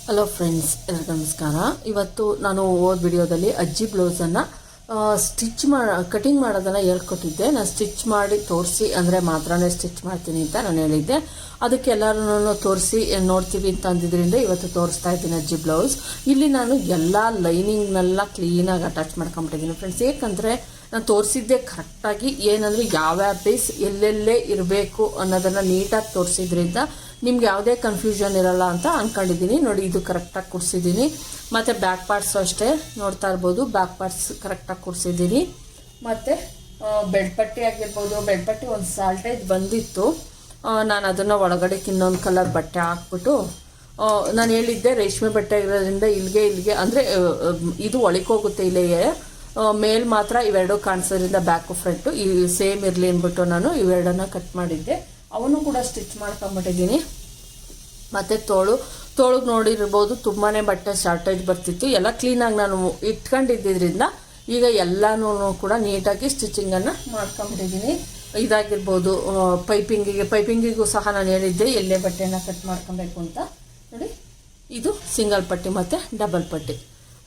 Hello friends, ಎಲ್ಲರಿಗೂ ನಮಸ್ಕಾರ. ಇವತ್ತು ನಾನು ವಿಡಿಯೋದಲ್ಲಿ ಅಜ್ಜಿ ಬ್ಲೌಸನ್ನು ಕಟಿಂಗ್ ಮಾಡೋದನ್ನು ಹೇಳ್ಕೊಟ್ಟಿದ್ದೆ. ನಾನು ಸ್ಟಿಚ್ ಮಾಡಿ ತೋರಿಸಿ ಅಂದರೆ ಮಾತ್ರನೇ ಸ್ಟಿಚ್ ಮಾಡ್ತೀನಿ ಅಂತ ನಾನು ಹೇಳಿದ್ದೆ. ಅದಕ್ಕೆ ಎಲ್ಲರೂ ತೋರಿಸಿ ನೋಡ್ತೀವಿ ಅಂತ ಅಂದಿದ್ದರಿಂದ ಇವತ್ತು ತೋರಿಸ್ತಾ ಇದ್ದೀನಿ ಅಜ್ಜಿ ಬ್ಲೌಸ್. ಇಲ್ಲಿ ನಾನು ಎಲ್ಲ ಲೈನಿಂಗ್ನೆಲ್ಲ ಕ್ಲೀನಾಗಿ ಅಟ್ಯಾಚ್ ಮಾಡ್ಕೊಂಬಿಟ್ಟಿದ್ದೀನಿ ಫ್ರೆಂಡ್ಸ್. ಏಕೆಂದರೆ ನಾನು ತೋರಿಸಿದ್ದೆ ಕರೆಕ್ಟಾಗಿ, ಏನಂದರೆ ಯಾವ್ಯಾವ ಪೀಸ್ ಎಲ್ಲೆಲ್ಲೇ ಇರಬೇಕು ಅನ್ನೋದನ್ನು ನೀಟಾಗಿ ತೋರಿಸಿದ್ರಿಂದ ನಿಮ್ಗೆ ಯಾವುದೇ ಕನ್ಫ್ಯೂಷನ್ ಇರಲ್ಲ ಅಂತ ಅಂದ್ಕೊಂಡಿದ್ದೀನಿ. ನೋಡಿ, ಇದು ಕರೆಕ್ಟಾಗಿ ಕೂರಿಸಿದ್ದೀನಿ. ಮತ್ತು ಬ್ಯಾಕ್ ಪಾರ್ಟ್ಸು ಅಷ್ಟೇ ನೋಡ್ತಾ ಇರ್ಬೋದು, ಬ್ಯಾಕ್ ಪಾರ್ಟ್ಸ್ ಕರೆಕ್ಟಾಗಿ ಕೂರಿಸಿದ್ದೀನಿ. ಮತ್ತು ಬೆಡ್ ಪಟ್ಟಿ ಆಗಿರ್ಬೋದು, ಬೆಡ್ ಪಟ್ಟಿ ಒಂದು ಸಾಲ್ಟೇಜ್ ಬಂದಿತ್ತು. ನಾನು ಅದನ್ನು ಒಳಗಡೆಗೆ ಇನ್ನೊಂದು ಕಲರ್ ಬಟ್ಟೆ ಹಾಕ್ಬಿಟ್ಟು, ನಾನು ಹೇಳಿದ್ದೆ ರೇಷ್ಮೆ ಬಟ್ಟೆ ಇರೋದ್ರಿಂದ ಇಲ್ಲಿಗೆ ಅಂದರೆ ಇದು ಒಳಕೋಗುತ್ತೆ, ಇಲ್ಲಿಗೆ ಮೇಲ್ ಮಾತ್ರ ಇವೆರಡು ಕಾಣಿಸೋದ್ರಿಂದ ಬ್ಯಾಕು ಫ್ರಂಟು ಈ ಸೇಮ್ ಇರಲಿ ಅಂದ್ಬಿಟ್ಟು ನಾನು ಇವೆರಡನ್ನ ಕಟ್ ಮಾಡಿದ್ದೆ. ಅವನು ಕೂಡ ಸ್ಟಿಚ್ ಮಾಡ್ಕೊಂಬಿಟ್ಟಿದ್ದೀನಿ. ಮತ್ತು ತೋಳಿಗೆ ನೋಡಿರ್ಬೋದು ತುಂಬಾ ಬಟ್ಟೆ ಶಾರ್ಟೇಜ್ ಬರ್ತಿತ್ತು. ಎಲ್ಲ ಕ್ಲೀನಾಗಿ ನಾನು ಇಟ್ಕೊಂಡಿದ್ದರಿಂದ ಈಗ ಎಲ್ಲನೂ ಕೂಡ ನೀಟಾಗಿ ಸ್ಟಿಚಿಂಗನ್ನು ಮಾಡ್ಕೊಂಬಿಟ್ಟಿದ್ದೀನಿ. ಇದಾಗಿರ್ಬೋದು ಪೈಪಿಂಗಿಗೂ ಸಹ ನಾನು ಹೇಳಿದ್ದೆ ಎಲ್ಲೇ ಬಟ್ಟೆನ ಕಟ್ ಮಾಡ್ಕೊಬೇಕು ಅಂತ. ನೋಡಿ, ಇದು ಸಿಂಗಲ್ ಪಟ್ಟಿ ಮತ್ತು ಡಬಲ್ ಪಟ್ಟಿ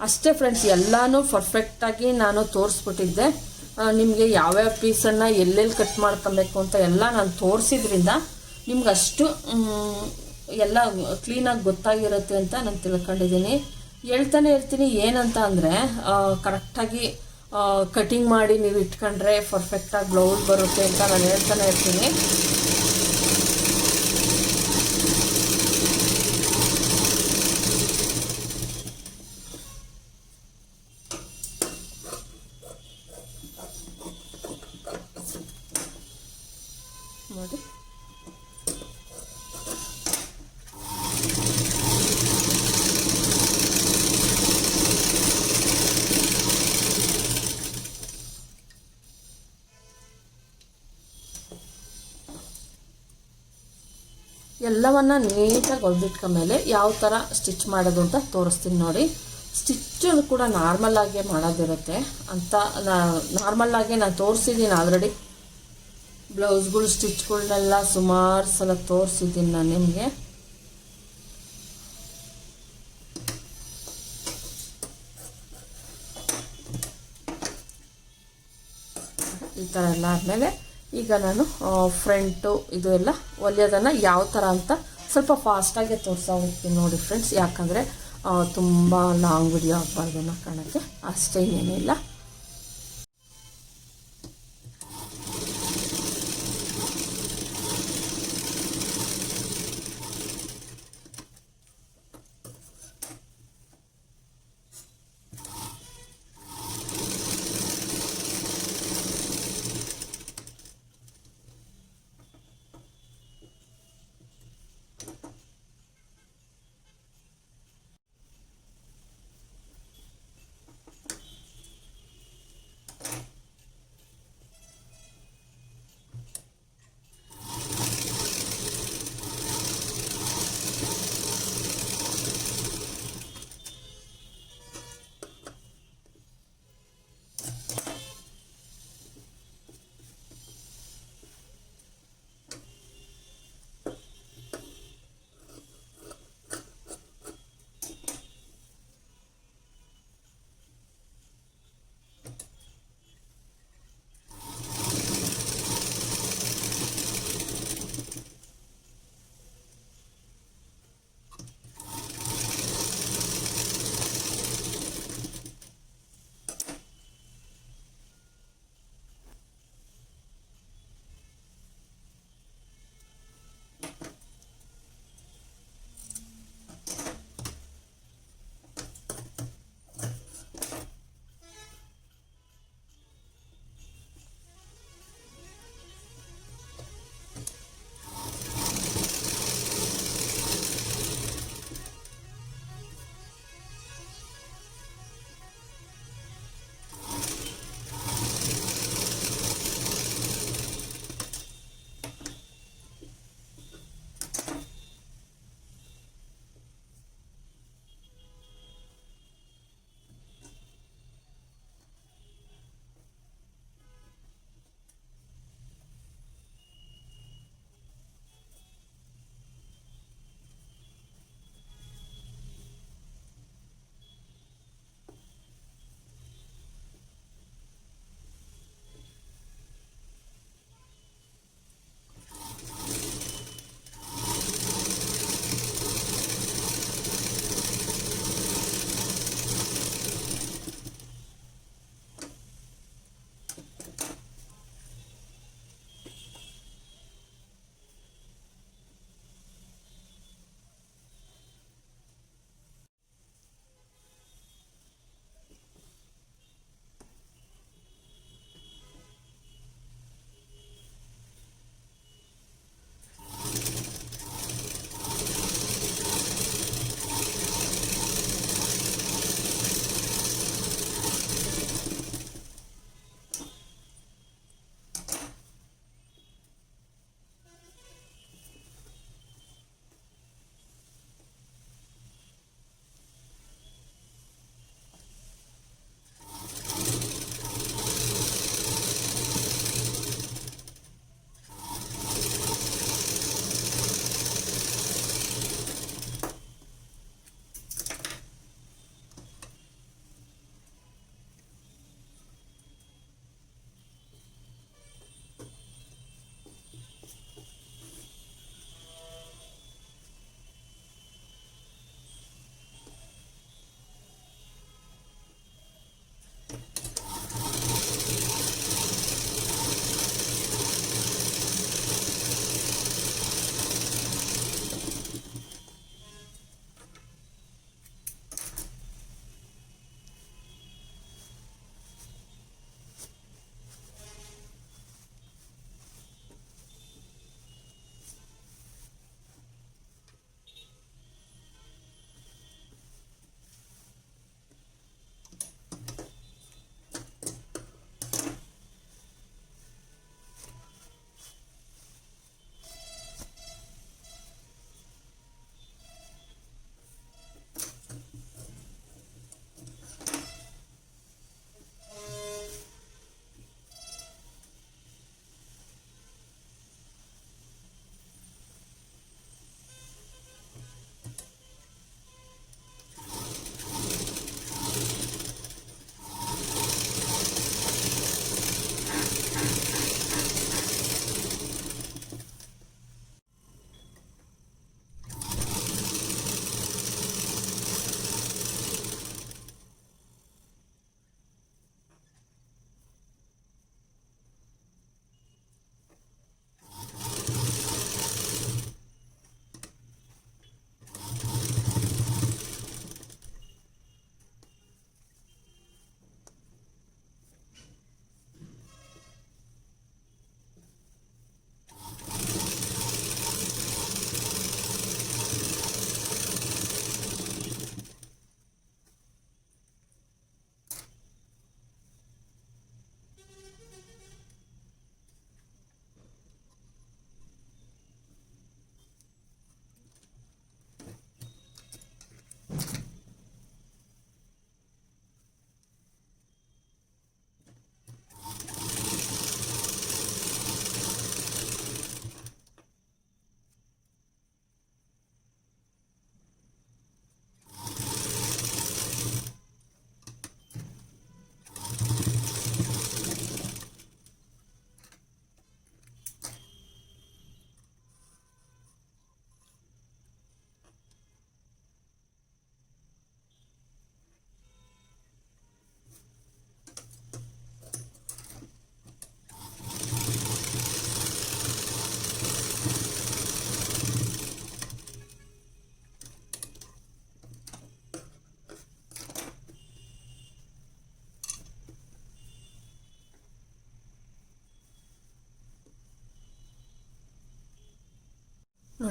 ಅಷ್ಟೇ ಫ್ರೆಂಡ್ಸ್. ಎಲ್ಲನೂ ಪರ್ಫೆಕ್ಟಾಗಿ ನಾನು ತೋರಿಸ್ಬಿಟ್ಟಿದ್ದೆ. ನಿಮಗೆ ಯಾವ್ಯಾವ ಪೀಸನ್ನು ಎಲ್ಲೆಲ್ಲಿ ಕಟ್ ಮಾಡ್ಕೊಬೇಕು ಅಂತ ಎಲ್ಲ ನಾನು ತೋರಿಸಿದ್ರಿಂದ ನಿಮ್ಗೆ ಅಷ್ಟು ಎಲ್ಲ ಕ್ಲೀನಾಗಿ ಗೊತ್ತಾಗಿರುತ್ತೆ ಅಂತ ನಾನು ತಿಳ್ಕೊಂಡಿದ್ದೀನಿ. ಹೇಳ್ತಾನೆ ಇರ್ತೀನಿ ಏನಂತ ಅಂದರೆ, ಕರೆಕ್ಟಾಗಿ ಕಟಿಂಗ್ ಮಾಡಿ ನೀವು ಇಟ್ಕೊಂಡ್ರೆ ಪರ್ಫೆಕ್ಟಾಗಿ ಬ್ಲೌಸ್ ಬರುತ್ತೆ ಅಂತ ನಾನು ಹೇಳ್ತಾನೆ ಇರ್ತೀನಿ. ನೋಡಿ, ಎಲ್ಲವನ್ನ ನೀಟಾಗಿ ಹೊಲ್ದಿಟ್ಕೊಂಡ್ಮೇಲೆ ಯಾವ ಥರ ಸ್ಟಿಚ್ ಮಾಡೋದು ಅಂತ ತೋರಿಸ್ತೀನಿ ನೋಡಿ. ಸ್ಟಿಚ್ಚು ಕೂಡ ನಾರ್ಮಲ್ಲಾಗೆ ಮಾಡೋದಿರುತ್ತೆ ಅಂತ ನಾರ್ಮಲ್ಲಾಗೆ ನಾನು ತೋರಿಸಿದ್ದೀನಿ ಆಲ್ರೆಡಿ. ಬ್ಲೌಸ್ಗಳು ಸ್ಟಿಚ್ಗಳನ್ನೆಲ್ಲ ಸುಮಾರು ಸಲ ತೋರಿಸಿದ್ದೀನಿ ನಾನು ನಿಮಗೆ. ಈ ಥರ ಎಲ್ಲ ಆದಮೇಲೆ ಈಗ ನಾನು ಫ್ರಂಟು ಇದು ಎಲ್ಲ ಹೊಲಿಯೋದನ್ನು ಯಾವ ಥರ ಅಂತ ಸ್ವಲ್ಪ ಫಾಸ್ಟಾಗಿ ತೋರಿಸೋ ಹೋಗ್ತೀನಿ ನೋಡಿ ಫ್ರೆಂಡ್ಸ್. ಯಾಕಂದರೆ ತುಂಬ ಲಾಂಗ್ ವಿಡಿಯೋ ಆಗಬಾರ್ದು ಅನ್ನೋ ಕಾರಣಕ್ಕೆ ಅಷ್ಟೇ, ಏನಿಲ್ಲ.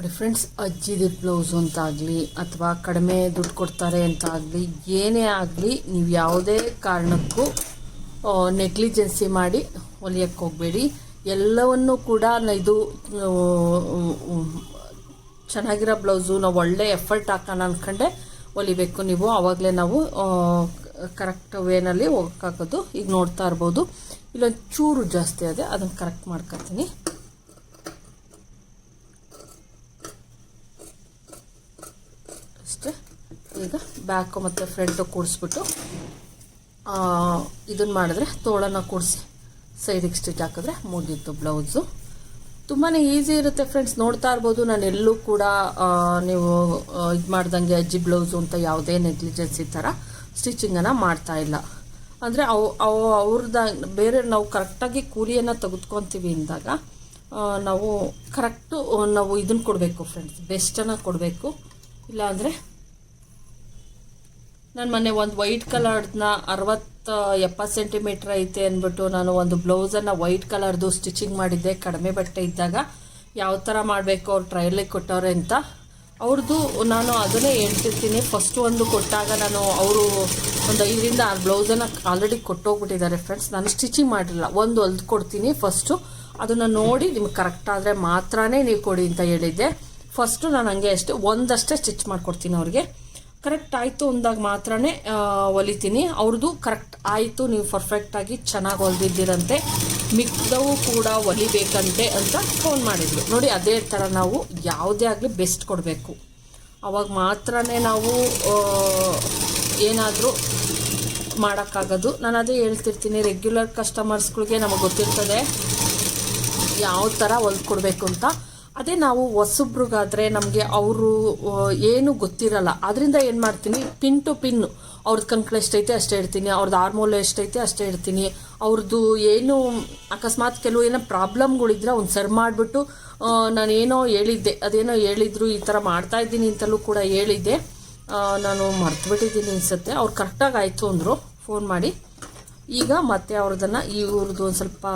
ನೋಡಿ ಫ್ರೆಂಡ್ಸ್, ಅಜ್ಜಿದ ಬ್ಲೌಸು ಅಂತಾಗಲಿ ಅಥವಾ ಕಡಿಮೆ ದುಡ್ಡು ಕೊಡ್ತಾರೆ ಅಂತ ಆಗಲಿ, ಏನೇ ಆಗಲಿ ನೀವು ಯಾವುದೇ ಕಾರಣಕ್ಕೂ ನೆಗ್ಲಿಜೆನ್ಸಿ ಮಾಡಿ ಹೊಲಿಯಕ್ಕೆ ಹೋಗಬೇಡಿ. ಎಲ್ಲವನ್ನೂ ಕೂಡ ಇದು ಚೆನ್ನಾಗಿರೋ ಬ್ಲೌಸು ನಾವು ಒಳ್ಳೆ ಎಫರ್ಟ್ ಹಾಕೋಣ ಅಂದ್ಕೊಂಡೆ ಹೊಲಿಬೇಕು ನೀವು. ಆವಾಗಲೇ ನಾವು ಕರೆಕ್ಟ್ ವೇನಲ್ಲಿ ಹೋಗೋಕ್ಕಾಗೋದು. ಈಗ ನೋಡ್ತಾ ಇರ್ಬೋದು, ಇಲ್ಲೊಂದು ಚೂರು ಜಾಸ್ತಿ ಇದೆ, ಅದನ್ನು ಕರೆಕ್ಟ್ ಮಾಡ್ಕೊತೀನಿ. ಅಷ್ಟೇ. ಈಗ ಬ್ಯಾಕು ಮತ್ತು ಫ್ರಂಟು ಕೂಡಿಸ್ಬಿಟ್ಟು ಇದನ್ನು ಮಾಡಿದ್ರೆ, ತೋಳನ್ನು ಕೂಡಿಸಿ ಸೈಡಿಗೆ ಸ್ಟಿಚ್ ಹಾಕಿದ್ರೆ ಮುಗೀತು ಬ್ಲೌಸು. ತುಂಬಾ ಈಸಿ ಇರುತ್ತೆ ಫ್ರೆಂಡ್ಸ್. ನೋಡ್ತಾ ಇರ್ಬೋದು, ನಾನು ಎಲ್ಲೂ ಕೂಡ ನೀವು ಇದು ಮಾಡ್ದಂಗೆ ಅಜ್ಜಿ ಬ್ಲೌಸು ಅಂತ ಯಾವುದೇ ನೆಗ್ಲಿಜೆನ್ಸಿ ಥರ ಸ್ಟಿಚಿಂಗನ್ನು ಮಾಡ್ತಾ ಇಲ್ಲ. ಅಂದರೆ ಅವ್ರದ್ದು ಬೇರೆ ನಾವು ಕರೆಕ್ಟಾಗಿ ಕೂಲಿಯನ್ನು ತೆಗೆದುಕೊತೀವಿ ಅಂದಾಗ ನಾವು ಕರೆಕ್ಟು ನಾವು ಇದನ್ನು ಕೊಡಬೇಕು ಫ್ರೆಂಡ್ಸ್, ಬೆಸ್ಟನ್ನು ಕೊಡಬೇಕು. ಇಲ್ಲಾಂದರೆ ನಾನು ಮೊನ್ನೆ ಒಂದು ವೈಟ್ ಕಲರ್ನ 60-70 ಸೆಂಟಿಮೀಟ್ರ್ ಐತೆ ಅಂದ್ಬಿಟ್ಟು ನಾನು ಒಂದು ಬ್ಲೌಸನ್ನು ವೈಟ್ ಕಲರ್ದು ಸ್ಟಿಚಿಂಗ್ ಮಾಡಿದ್ದೆ. ಕಡಿಮೆ ಬಟ್ಟೆ ಇದ್ದಾಗ ಯಾವ ಥರ ಮಾಡಬೇಕು ಅವ್ರು ಟ್ರಯಲಿಗೆ ಕೊಟ್ಟವ್ರೆ ಅಂತ ಅವ್ರದ್ದು ನಾನು ಅದನ್ನೇ ಹೇಳ್ತಿರ್ತೀನಿ. ಫಸ್ಟ್ ಒಂದು ಕೊಟ್ಟಾಗ ನಾನು ಅವರು ಒಂದು 5-6 ಬ್ಲೌಸನ್ನು ಆಲ್ರೆಡಿ ಕೊಟ್ಟೋಗ್ಬಿಟ್ಟಿದ್ದಾರೆ ಫ್ರೆಂಡ್ಸ್. ನಾನು ಸ್ಟಿಚಿಂಗ್ ಮಾಡಿರಲಿಲ್ಲ, ಒಂದು ಹೊಲ್ದು ಕೊಡ್ತೀನಿ ಫಸ್ಟು, ಅದನ್ನು ನೋಡಿ ನಿಮ್ಗೆ ಕರೆಕ್ಟ್ ಆದರೆ ಮಾತ್ರನೇ ನೀವು ಕೊಡಿ ಅಂತ ಹೇಳಿದ್ದೆ. ಫಸ್ಟು ನಾನು ಹಂಗೆ ಒಂದಷ್ಟೇ ಸ್ಟಿಚ್ ಮಾಡಿಕೊಡ್ತೀನಿ ಅವ್ರಿಗೆ. ಕರೆಕ್ಟ್ ಆಯಿತು ಅಂದಾಗ ಮಾತ್ರನೇ ಹೊಲಿತೀನಿ. ಅವ್ರದ್ದು ಕರೆಕ್ಟ್ ಆಯಿತು, ನೀವು ಪರ್ಫೆಕ್ಟಾಗಿ ಚೆನ್ನಾಗಿ ಹೊಲಿದಿದ್ದೀರಂತೆ, ಮಿಕ್ದವು ಕೂಡ ಹೊಲಿಬೇಕಂತೆ ಅಂತ ಫೋನ್ ಮಾಡಿದ್ರು. ನೋಡಿ, ಅದೇ ಥರ ನಾವು ಯಾವುದೇ ಆಗಲಿ ಬೆಸ್ಟ್ ಕೊಡಬೇಕು. ಅವಾಗ ಮಾತ್ರನೇ ನಾವು ಏನಾದರೂ ಮಾಡೋಕ್ಕಾಗೋದು. ನಾನು ಅದೇ ಹೇಳ್ತಿರ್ತೀನಿ, ರೆಗ್ಯುಲರ್ ಕಸ್ಟಮರ್ಸ್ಗಳಿಗೆ ನಮಗೆ ಗೊತ್ತಿರ್ತದೆ ಯಾವ ಥರ ಹೊಲ್ಕೊಡ್ಬೇಕು ಅಂತ. ಅದೇ ನಾವು ಹೊಸಬ್ರಿಗಾದರೆ ನಮಗೆ ಅವರು ಏನು ಗೊತ್ತಿರಲ್ಲ. ಅದರಿಂದ ಏನು ಮಾಡ್ತೀನಿ, ಪಿನ್ ಟು ಪಿನ್ನು ಅವ್ರದ್ದು ಕಂಕಳು ಎಷ್ಟೈತೆ ಅಷ್ಟೇ ಇಡ್ತೀನಿ, ಅವ್ರದ್ದು ಆರ್ಮೋಲ್ ಎಷ್ಟೈತೆ ಅಷ್ಟೇ ಇಡ್ತೀನಿ. ಅವ್ರದ್ದು ಏನು ಅಕಸ್ಮಾತ್ ಕೆಲವು ಏನೋ ಪ್ರಾಬ್ಲಮ್ಗಳಿದ್ರೆ ಅವ್ನು ಸರಿ ಮಾಡಿಬಿಟ್ಟು ನಾನೇನೋ ಹೇಳಿದ್ದೆ, ಅದೇನೋ ಹೇಳಿದ್ರು ಈ ಥರ ಮಾಡ್ತಾಯಿದ್ದೀನಿ ಅಂತಲೂ ಕೂಡ ಹೇಳಿದ್ದೆ. ನಾನು ಮರ್ತುಬಿಟ್ಟಿದ್ದೀನಿ ಅನಿಸುತ್ತೆ. ಅವ್ರು ಕರೆಕ್ಟಾಗಿ ಆಯಿತು ಅಂದರು ಫೋನ್ ಮಾಡಿ. ಈಗ ಮತ್ತೆ ಅವ್ರದನ್ನು ಇವ್ರದ್ದು ಒಂದು ಸ್ವಲ್ಪ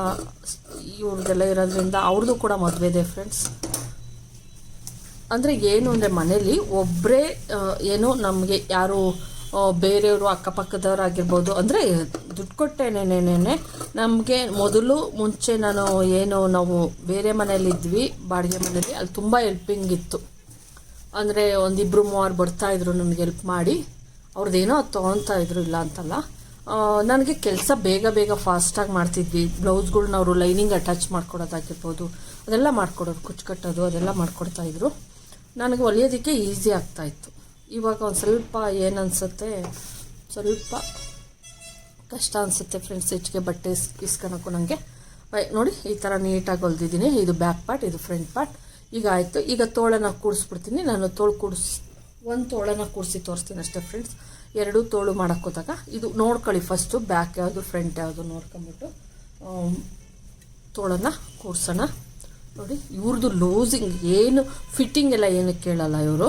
ಇವ್ರದ್ದೆಲ್ಲ ಇರೋದ್ರಿಂದ ಅವ್ರದ್ದು ಕೂಡ ಮದುವೆ ಇದೆ ಫ್ರೆಂಡ್ಸ್. ಅಂದರೆ ಏನು ಅಂದರೆ ಮನೇಲಿ ಒಬ್ಬರೇ ಏನು ನಮಗೆ ಯಾರು ಬೇರೆಯವರು ಅಕ್ಕಪಕ್ಕದವರಾಗಿರ್ಬೋದು, ಅಂದರೆ ದುಡ್ಡು ಕೊಟ್ಟೇನೇನೇನೆ ನಮಗೆ ಮುಂಚೆ ನಾವು ಬೇರೆ ಮನೇಲಿದ್ವಿ, ಬಾಡಿಗೆ ಮನೇಲಿ, ಅಲ್ಲಿ ತುಂಬ ಹೆಲ್ಪಿಂಗ್ ಇತ್ತು. ಅಂದರೆ 1-2-3 ಬರ್ತಾಯಿದ್ರು ನನಗೆ ಹೆಲ್ಪ್ ಮಾಡಿ. ಅವ್ರದ್ದೇನೋ ಅದು ತೊಗೊತಾಯಿದ್ರು, ಇಲ್ಲ ಅಂತಲ್ಲ. ನನಗೆ ಕೆಲಸ ಬೇಗ ಫಾಸ್ಟಾಗಿ ಮಾಡ್ತಿದ್ವಿ. ಬ್ಲೌಸ್ಗಳ್ನ ಅವರು ಲೈನಿಂಗ್ ಅಟ್ಯಾಚ್ ಮಾಡ್ಕೊಡೋದಾಗಿರ್ಬೋದು, ಅದೆಲ್ಲ ಮಾಡಿಕೊಡೋರು, ಕುಚ್ಚು ಕಟ್ಟೋದು ಅದೆಲ್ಲ ಮಾಡಿಕೊಡ್ತಾಯಿದ್ರು. ನನಗೆ ಹೊಲಿಯೋದಕ್ಕೆ ಈಸಿ ಆಗ್ತಾಯಿತ್ತು. ಇವಾಗ ಒಂದು ಸ್ವಲ್ಪ ಏನನ್ಸುತ್ತೆ, ಸ್ವಲ್ಪ ಕಷ್ಟ ಅನಿಸುತ್ತೆ ಫ್ರೆಂಡ್ಸ್ ಹೆಚ್ಚಿಗೆ ಬಟ್ಟೆ ಇಸ್ಕೊಳಕ್ಕೂ. ನನಗೆ ನೋಡಿ ಈ ಥರ ನೀಟಾಗಿ ಹೊಲ್ದಿದ್ದೀನಿ. ಇದು ಬ್ಯಾಕ್ ಪಾರ್ಟ್, ಇದು ಫ್ರಂಟ್ ಪಾರ್ಟ್. ಈಗ ಆಯಿತು. ಈಗ ತೋಳನ್ನು ಕೂಡಿಸ್ಬಿಡ್ತೀನಿ. ನಾನು ಒಂದು ತೋಳನ್ನು ಕೂಡಿಸಿ ತೋರಿಸ್ತೀನಿ ಅಷ್ಟೇ ಫ್ರೆಂಡ್ಸ್. 2 ತೋಳು ಮಾಡೋಕ್ಕೆ ಹೋದಾಗ ಇದು ನೋಡ್ಕೊಳ್ಳಿ ಫಸ್ಟು, ಬ್ಯಾಕ್ ಯಾವುದು ಫ್ರಂಟ್ ಯಾವುದು ನೋಡ್ಕೊಂಬಿಟ್ಟು ತೋಳನ್ನು ಕೂಡ್ಸೋಣ. ನೋಡಿ, ಇವ್ರದ್ದು ಲೂಸಿಂಗ್ ಏನು ಫಿಟ್ಟಿಂಗ್ ಎಲ್ಲ ಏನು ಕೇಳಲ್ಲ ಇವರು.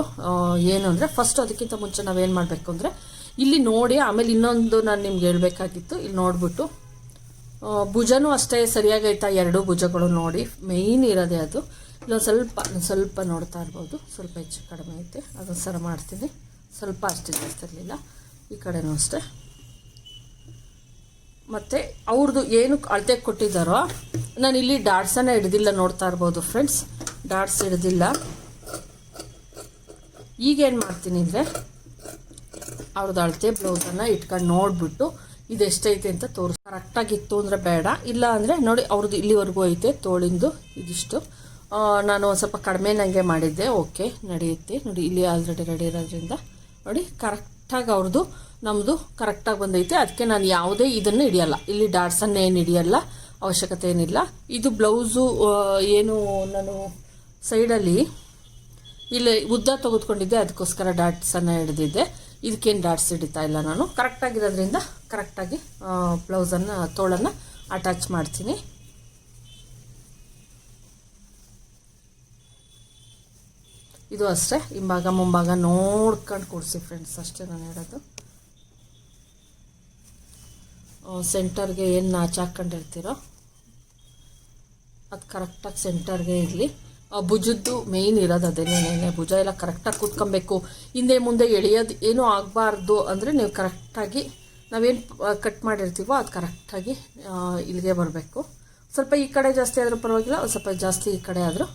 ಏನು ಅಂದರೆ ಫಸ್ಟ್ ಅದಕ್ಕಿಂತ ಮುಂಚೆ ನಾವೇನು ಮಾಡಬೇಕು ಅಂದರೆ ಇಲ್ಲಿ ನೋಡಿ, ಆಮೇಲೆ ಇನ್ನೊಂದು ನಾನು ನಿಮ್ಗೆ ಹೇಳಬೇಕಾಗಿತ್ತು. ಇಲ್ಲಿ ನೋಡಿಬಿಟ್ಟು ಭುಜನೂ ಅಷ್ಟೇ ಸರಿಯಾಗೈತಾ, 2 ಭುಜಗಳು ನೋಡಿ, ಮೇಯ್ನ್ ಇರೋದೇ ಅದು. ಇಲ್ಲೊಂದು ಸ್ವಲ್ಪ ನೋಡ್ತಾ ಇರ್ಬೋದು, ಸ್ವಲ್ಪ ಹೆಚ್ಚು ಕಡಿಮೆ ಐತೆ, ಅದನ್ನು ಸರಿ ಮಾಡ್ತೀನಿ. ಸ್ವಲ್ಪ ಅಷ್ಟೇ ಜಾಸ್ತಿ ಇರಲಿಲ್ಲ. ಈ ಕಡೆನೂ ಅಷ್ಟೇ. ಮತ್ತು ಅವ್ರದ್ದು ಏನು ಅಳತೆ ಕೊಟ್ಟಿದ್ದಾರೋ ನಾನು ಇಲ್ಲಿ ಡಾಟ್ಸನ್ನು ಹಿಡ್ದಿಲ್ಲ, ನೋಡ್ತಾ ಇರ್ಬೋದು ಫ್ರೆಂಡ್ಸ್, ಡಾಟ್ಸ್ ಹಿಡ್ದಿಲ್ಲ. ಈಗೇನು ಮಾಡ್ತೀನಿ ಅಂದರೆ ಅವ್ರದ್ದು ಅಳತೆ ಬ್ಲೌಸನ್ನು ಇಟ್ಕೊಂಡು ನೋಡಿಬಿಟ್ಟು ಇದೆಷ್ಟೈತೆ ಅಂತ ಕರೆಕ್ಟಾಗಿತ್ತು ಅಂದರೆ ಬೇಡ, ಇಲ್ಲ ಅಂದರೆ ನೋಡಿ ಅವ್ರದ್ದು ಇಲ್ಲಿವರೆಗೂ ಐತೆ ತೋಳಿಂದು ಇದಿಷ್ಟು. ನಾನು ಒಂದು ಸ್ವಲ್ಪ ಕಡಿಮೆ ನನಗೆ ಮಾಡಿದ್ದೆ, ಓಕೆ ನಡೆಯುತ್ತೆ. ನೋಡಿ ಇಲ್ಲಿ ಆಲ್ರೆಡಿ ರೆಡಿ ಇರೋದ್ರಿಂದ ನೋಡಿ ಕರೆಕ್ಟಾಗಿ ಅವ್ರದ್ದು ನಮ್ಮದು ಕರೆಕ್ಟಾಗಿ ಬಂದೈತೆ. ಅದಕ್ಕೆ ನಾನು ಯಾವುದೇ ಇದನ್ನು ಹಿಡಿಯಲ್ಲ, ಇಲ್ಲಿ ಡಾಟ್ಸನ್ನು ಏನು ಹಿಡಿಯಲ್ಲ, ಅವಶ್ಯಕತೆ ಏನಿಲ್ಲ. ಇದು ಬ್ಲೌಸು ಏನು ನಾನು ಸೈಡಲ್ಲಿ ಇಲ್ಲಿ ಉದ್ದ ತೆಗೆದುಕೊಂಡಿದ್ದೆ, ಅದಕ್ಕೋಸ್ಕರ ಡಾಟ್ಸನ್ನು ಹಿಡಿದಿದ್ದೆ. ಇದಕ್ಕೇನು ಡಾಟ್ಸ್ ಹಿಡಿತಾ ಇಲ್ಲ ನಾನು. ಕರೆಕ್ಟಾಗಿರೋದ್ರಿಂದ ಕರೆಕ್ಟಾಗಿ ಬ್ಲೌಸನ್ನು ತೋಳನ್ನು ಅಟ್ಯಾಚ್ ಮಾಡ್ತೀನಿ. ಇದು ಅಷ್ಟೇ, ಹಿಂಭಾಗ ಮುಂಭಾಗ ನೋಡ್ಕೊಂಡು ಕೂಡಿಸಿ ಫ್ರೆಂಡ್ಸ್, ಅಷ್ಟೇ ನಾನು ಹೇಳೋದು. ಸೆಂಟರ್ಗೆ ಏನು ನಾಚು ಹಾಕ್ಕೊಂಡಿರ್ತೀರೋ ಅದು ಕರೆಕ್ಟಾಗಿ ಸೆಂಟರ್ಗೆ ಇರಲಿ. ಭುಜದ್ದು ಮೇಯ್ನ್ ಇರೋದು ಅದೇನೇನೆ. ಭುಜ ಎಲ್ಲ ಕರೆಕ್ಟಾಗಿ ಕೂತ್ಕೊಬೇಕು. ಹಿಂದೆ ಮುಂದೆ ಎಳೆಯೋದು ಏನೂ ಆಗಬಾರ್ದು. ಅಂದರೆ ನೀವು ಕರೆಕ್ಟಾಗಿ ನಾವೇನು ಕಟ್ ಮಾಡಿರ್ತೀವೋ ಅದು ಕರೆಕ್ಟಾಗಿ ಇಲ್ಲಿಗೆ ಬರಬೇಕು. ಸ್ವಲ್ಪ ಈ ಕಡೆ ಜಾಸ್ತಿ ಆದರೂ ಪರವಾಗಿಲ್ಲ, ಸ್ವಲ್ಪ ಜಾಸ್ತಿ ಈ ಕಡೆ ಆದರೂ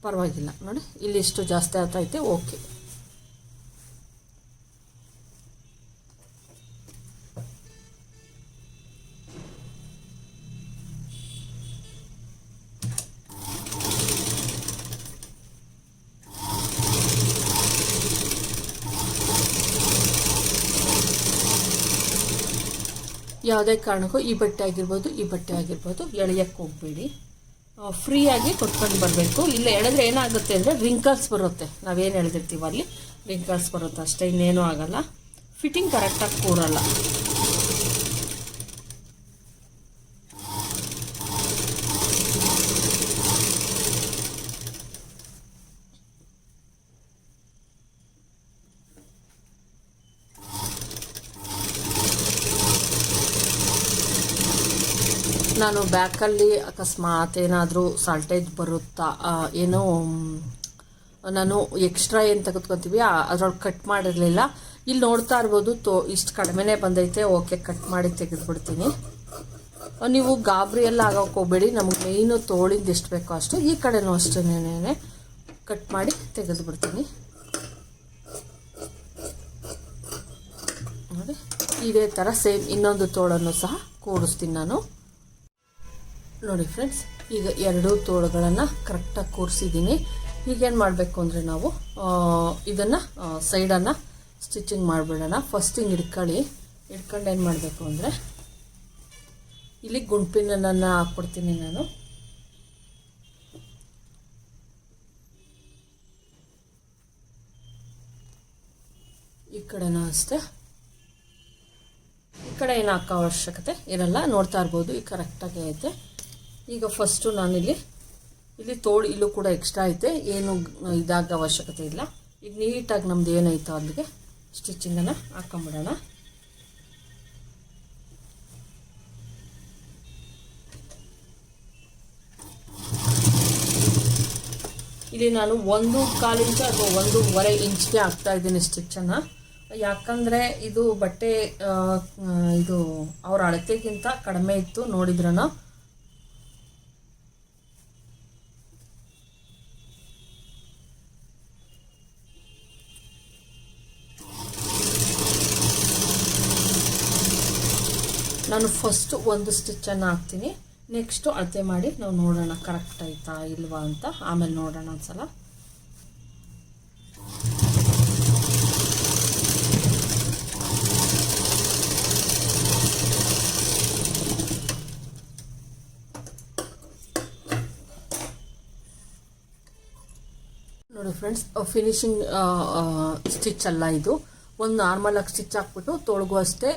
ಪರವಾಗಿಲ್ಲ. ನೋಡಿ ಇಲ್ಲಿ ಇಷ್ಟು ಜಾಸ್ತಿ ಆಗ್ತೈತೆ, ಓಕೆ. ಯಾವುದೇ ಕಾರಣಕ್ಕೂ ಈ ಬಟ್ಟೆ ಆಗಿರ್ಬೋದು ಎಳೆಯಕ್ಕೆ ಹೋಗಬೇಡಿ. ಫ್ರೀಯಾಗಿ ಕೊಟ್ಕೊಂಡು ಬರಬೇಕು. ಇಲ್ಲ ಎಳೆದ್ರೆ ಏನಾಗುತ್ತೆ ಅಂದರೆ ರಿಂಕಲ್ಸ್ ಬರುತ್ತೆ. ನಾವೇನು ಎಳೆದಿರ್ತೀವಿ ಅಲ್ಲಿ ರಿಂಕಲ್ಸ್ ಬರುತ್ತೆ ಅಷ್ಟೇ, ಇನ್ನೇನೂ ಆಗಲ್ಲ. ಫಿಟ್ಟಿಂಗ್ ಕರೆಕ್ಟಾಗಿ ಕೂರಲ್ಲ. ನಾನು ಬ್ಯಾಕಲ್ಲಿ ಅಕಸ್ಮಾತ್ ಏನಾದರೂ ಸಾಲ್ಟೇಜ್ ಬರುತ್ತಾ, ಏನೋ ನಾನು ಎಕ್ಸ್ಟ್ರಾ ಏನು ತೆಗೆದುಕೊತೀವಿ ಅದ್ರೊಳಗೆ ಕಟ್ ಮಾಡಿರಲಿಲ್ಲ. ಇಲ್ಲಿ ನೋಡ್ತಾ ಇರ್ಬೋದು ಇಷ್ಟು ಕಡಿಮೆನೇ ಬಂದೈತೆ, ಓಕೆ ಕಟ್ ಮಾಡಿ ತೆಗೆದುಬಿಡ್ತೀನಿ. ನೀವು ಗಾಬರಿ ಎಲ್ಲ ಆಗೋಕೆ ಹೋಗಬೇಡಿ. ನಮಗೆ ಮೇಯ್ನು ತೋಳಿಂದ ಎಷ್ಟು ಬೇಕೋ ಅಷ್ಟು, ಈ ಕಡೆನೂ ಅಷ್ಟೇನೇ ಕಟ್ ಮಾಡಿ ತೆಗೆದುಬಿಡ್ತೀನಿ. ನೋಡಿ ಇದೇ ಥರ ಸೇಮ್ ಇನ್ನೊಂದು ತೋಳನ್ನು ಸಹ ಕೂಡಿಸ್ತೀನಿ ನಾನು. ನೋಡಿ ಫ್ರೆಂಡ್ಸ್, ಈಗ ಎರಡೂ ತೋಳುಗಳನ್ನು ಕರೆಕ್ಟಾಗಿ ಕೂರಿಸಿದ್ದೀನಿ. ಈಗೇನು ಮಾಡಬೇಕು ಅಂದರೆ ನಾವು ಇದನ್ನು ಸೈಡನ್ನು ಸ್ಟಿಚಿಂಗ್ ಮಾಡಿಬಿಡೋಣ. ಫಸ್ಟ್ ಹಿಂಗೆ ಹಿಡ್ಕೊಂಡು ಏನು ಮಾಡಬೇಕು ಅಂದರೆ ಇಲ್ಲಿ ಗುಂಪಿನನ್ನು ಹಾಕ್ಬಿಡ್ತೀನಿ ನಾನು. ಈ ಕಡೆನೂ ಅಷ್ಟೇ, ಈ ಕಡೆ ಏನು ಹಾಕೋ ಅವಶ್ಯಕತೆ ಇರಲ್ಲ. ನೋಡ್ತಾ ಇರ್ಬೋದು ಈಗ ಕರೆಕ್ಟಾಗಿ ಐತೆ. ಈಗ ಫಸ್ಟು ನಾನಿಲ್ಲಿ ತೋಳು ಇಲ್ಲೂ ಕೂಡ ಎಕ್ಸ್ಟ್ರಾ ಐತೆ, ಏನು ಇದಾಗ ಅವಶ್ಯಕತೆ ಇಲ್ಲ. ಈಗ ನೀಟಾಗಿ ನಮ್ದು ಏನೈತೋ ಅಲ್ಲಿಗೆ ಸ್ಟಿಚಿಂಗನ್ನು ಹಾಕೊಂಬಿಡೋಣ. ಇಲ್ಲಿ ನಾನು 1.25 ಇಂಚ್ ಅಥವಾ 1.25 ಇಂಚ್ಗೆ ಹಾಕ್ತಾ ಇದ್ದೀನಿ ಸ್ಟಿಚ್ಚನ್ನು. ಯಾಕಂದರೆ ಇದು ಬಟ್ಟೆ ಇದು ಅವ್ರ ಅಳತೆಗಿಂತ ಕಡಿಮೆ ಇತ್ತು, ನೋಡಿದ್ರನ. ನಾನು ಫಸ್ಟು ಒಂದು ಸ್ಟಿಚ್ಚನ್ನು ಹಾಕ್ತೀನಿ, ನೆಕ್ಸ್ಟು ಅಳತೆ ಮಾಡಿ ನಾವು ನೋಡೋಣ ಕರೆಕ್ಟ್ ಆಯ್ತಾ ಇಲ್ವಾ ಅಂತ. ಆಮೇಲೆ ನೋಡೋಣ ಒಂದ್ಸಲ. ನೋಡಿ ಫ್ರೆಂಡ್ಸ್, ಫಿನಿಶಿಂಗ್ ಸ್ಟಿಚ್ ಅಲ್ಲ ಇದು. ಒಂದು ನಾರ್ಮಲ್ ಆಗಿ ಸ್ಟಿಚ್ ಹಾಕ್ಬಿಟ್ಟು ತೋಳಿಗೂ ಅಷ್ಟೇ